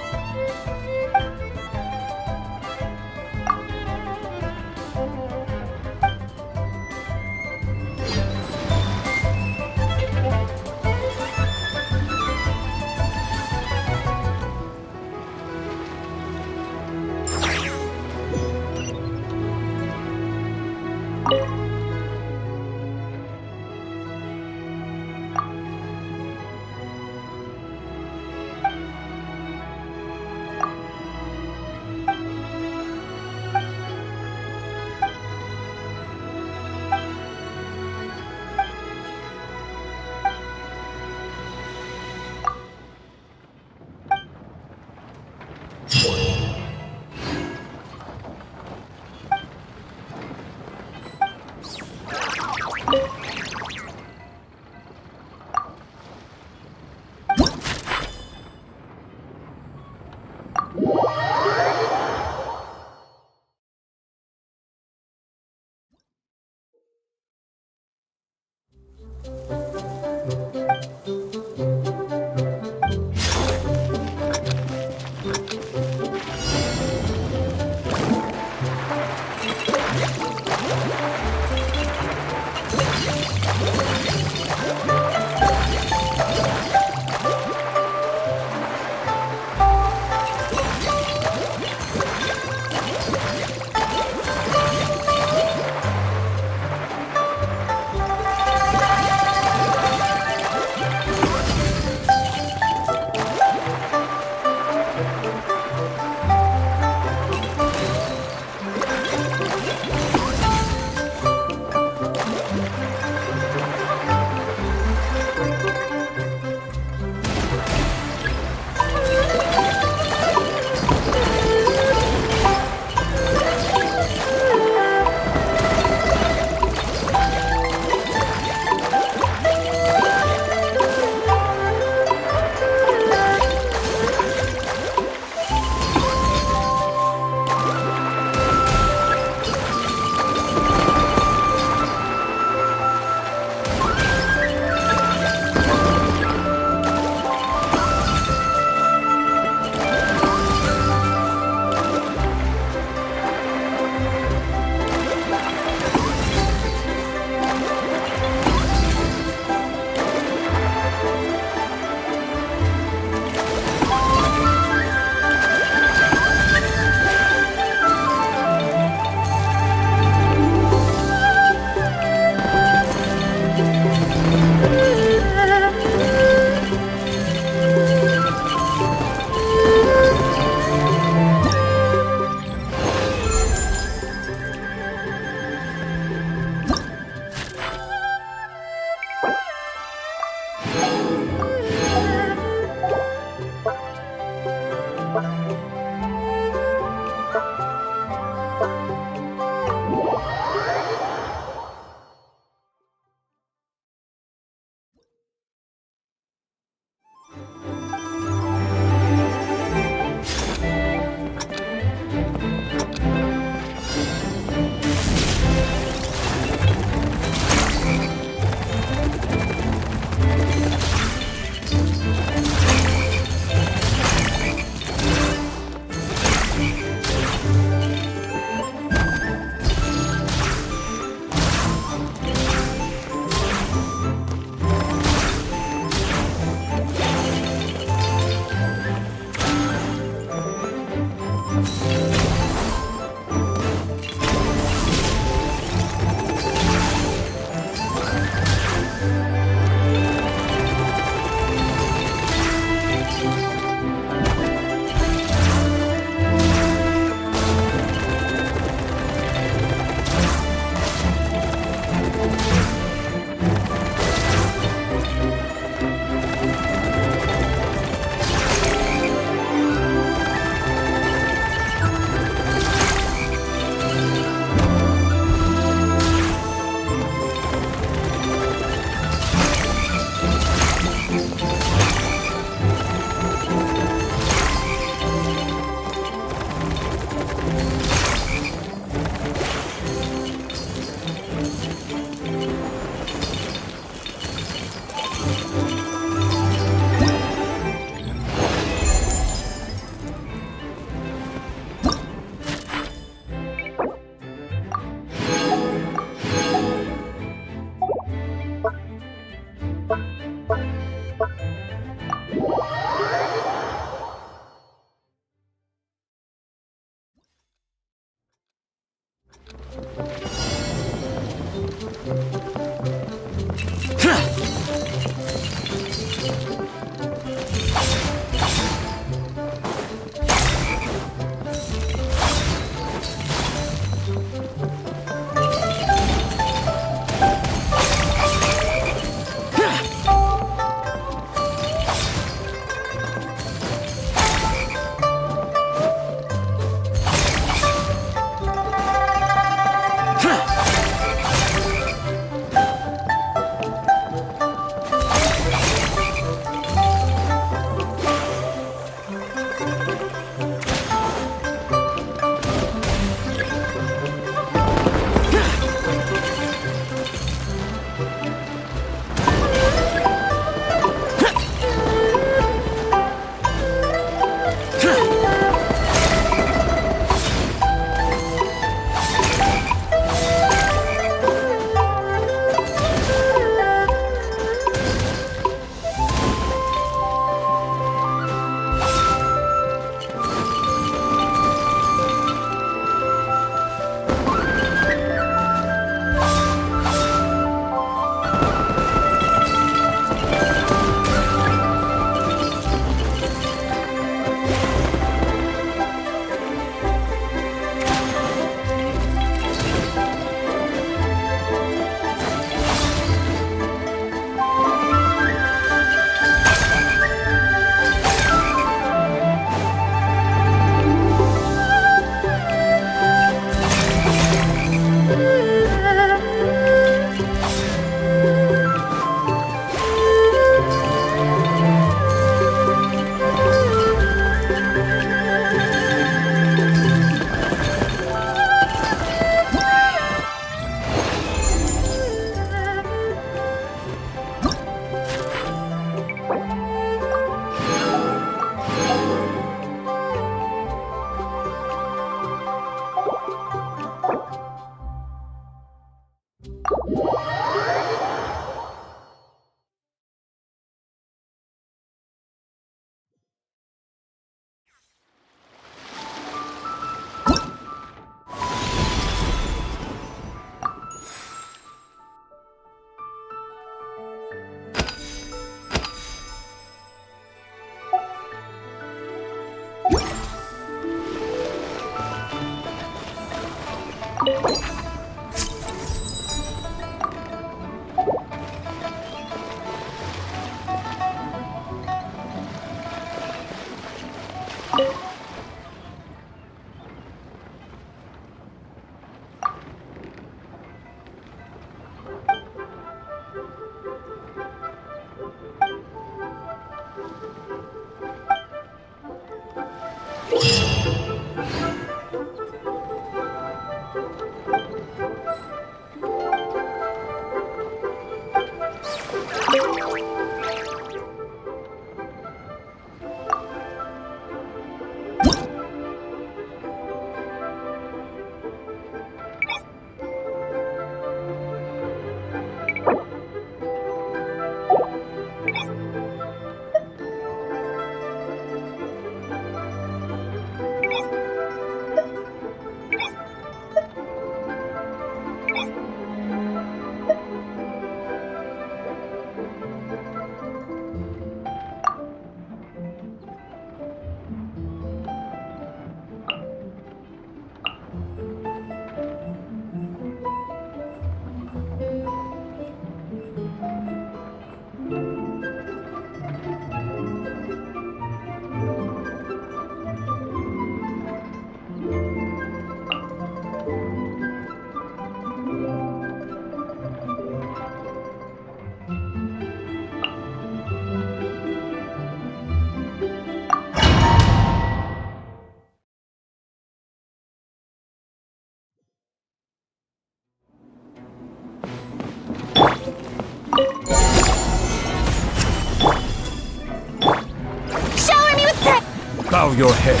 Bow your head.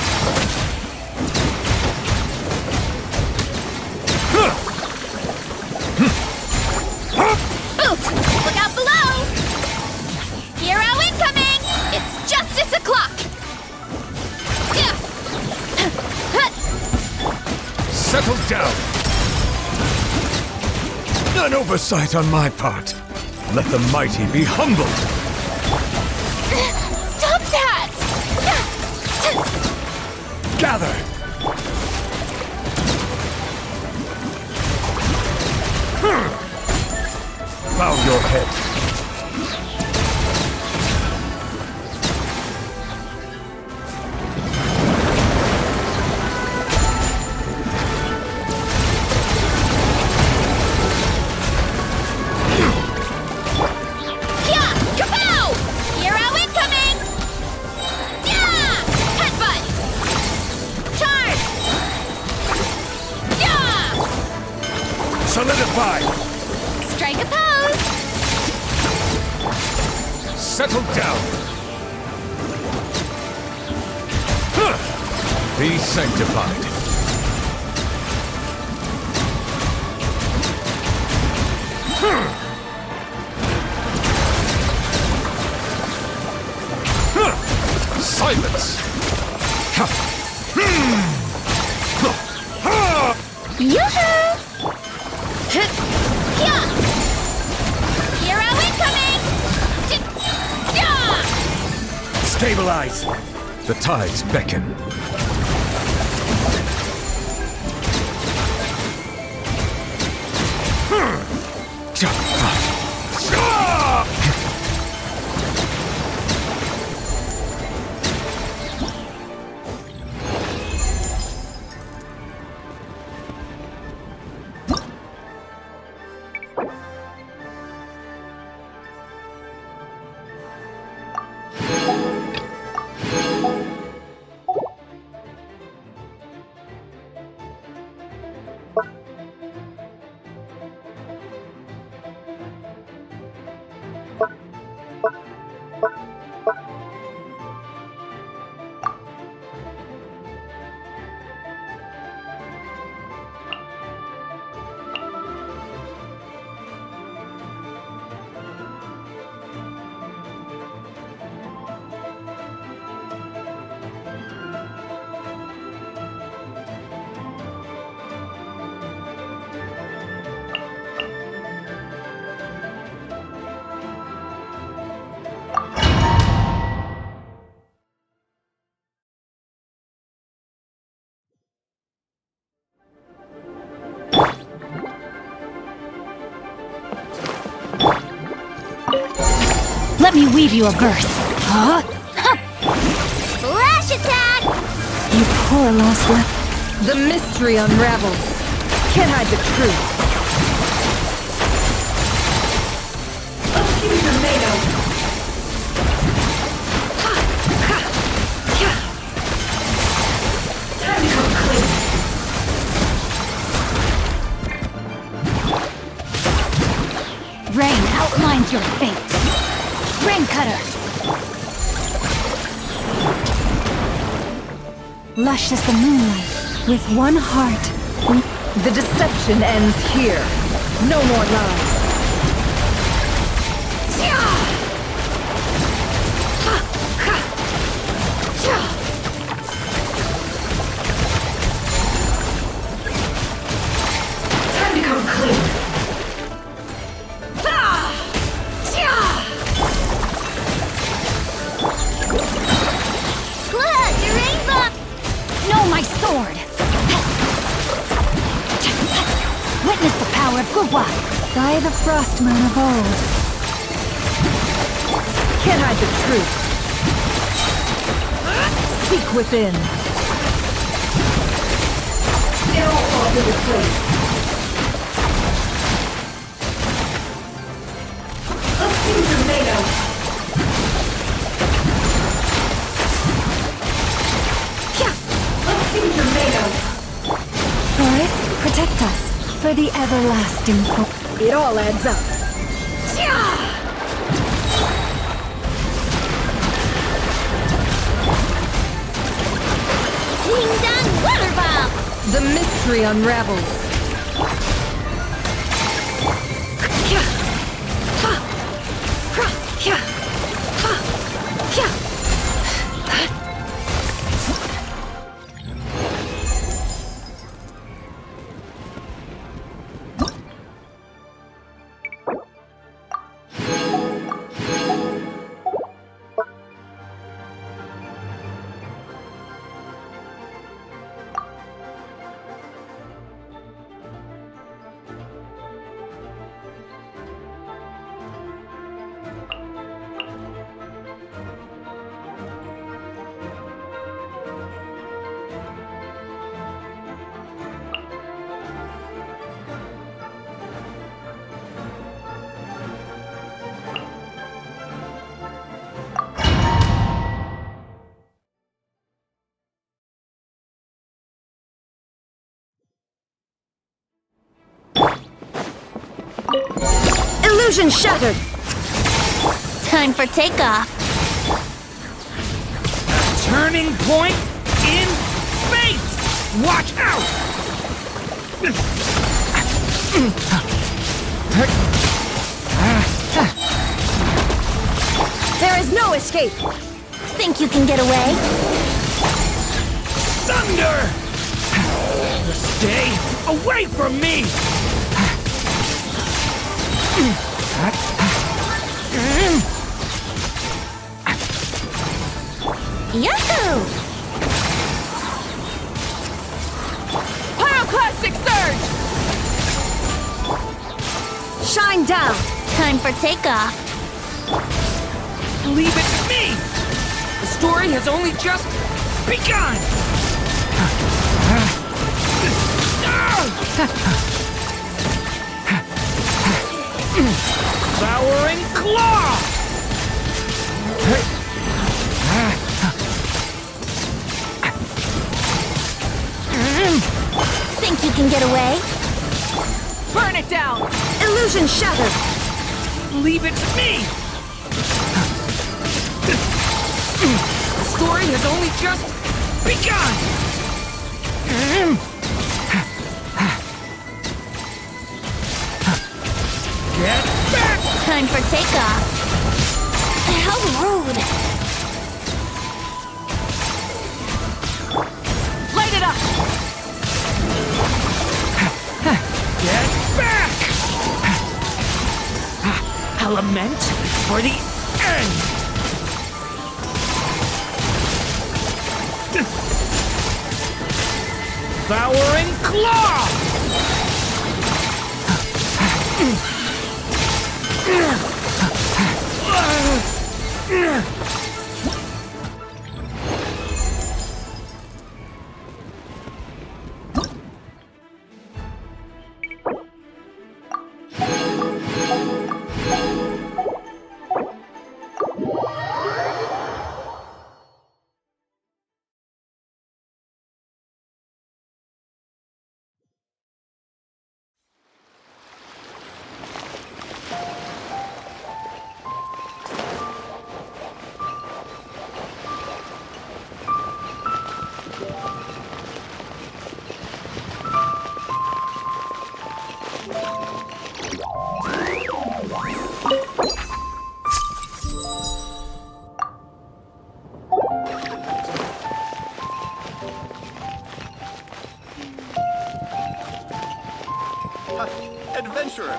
Oof! Look out below! Hero incoming! It's justice o'clock! Settle down. An oversight on my part. Let the mighty be humbled. Stop that! Gather. Bow your head. Yeah! Kapow! Hero incoming! Yeah! Headbutt! Charge! Yeah! Solidify. Strike a pose! Settle down. Be sanctified. Silence. Yoo-hoo! Yeah! Hero incoming! Yeah! Stabilize. The tides beckon. Let me weave you a verse. Huh? Flash attack! You poor lost one. The mystery unravels. Can't hide the truth. Rain outlines your fate. Rain Cutter. Lush as the moonlight, with one heart. The deception ends here. No more lies. Time to come clean. Look, the rainbow! No, my sword! Witness the power of Gugwa! By the frost moon of old. Can't hide the truth. Seek within. It all falls into place. Let's see the made of. Let's see what you're made of. Forest, protect us for the everlasting hope. It all adds up. mystery unravels. Illusion shattered! Time for takeoff. Turning point in space! Watch out! There is no escape! Think you can get away? Thunder! Stay away from me! Yahoo! Pyroclastic surge! Shine down! Time for takeoff. Leave it to me! The story has only just begun! Devouring claw! Think you can get away? Burn it down! Illusion shattered! Leave it to me! The story has only just begun! Get back! Time for takeoff. How rude. Light it up! Get back! I'll lament for the end! Devouring claw! Adventurer,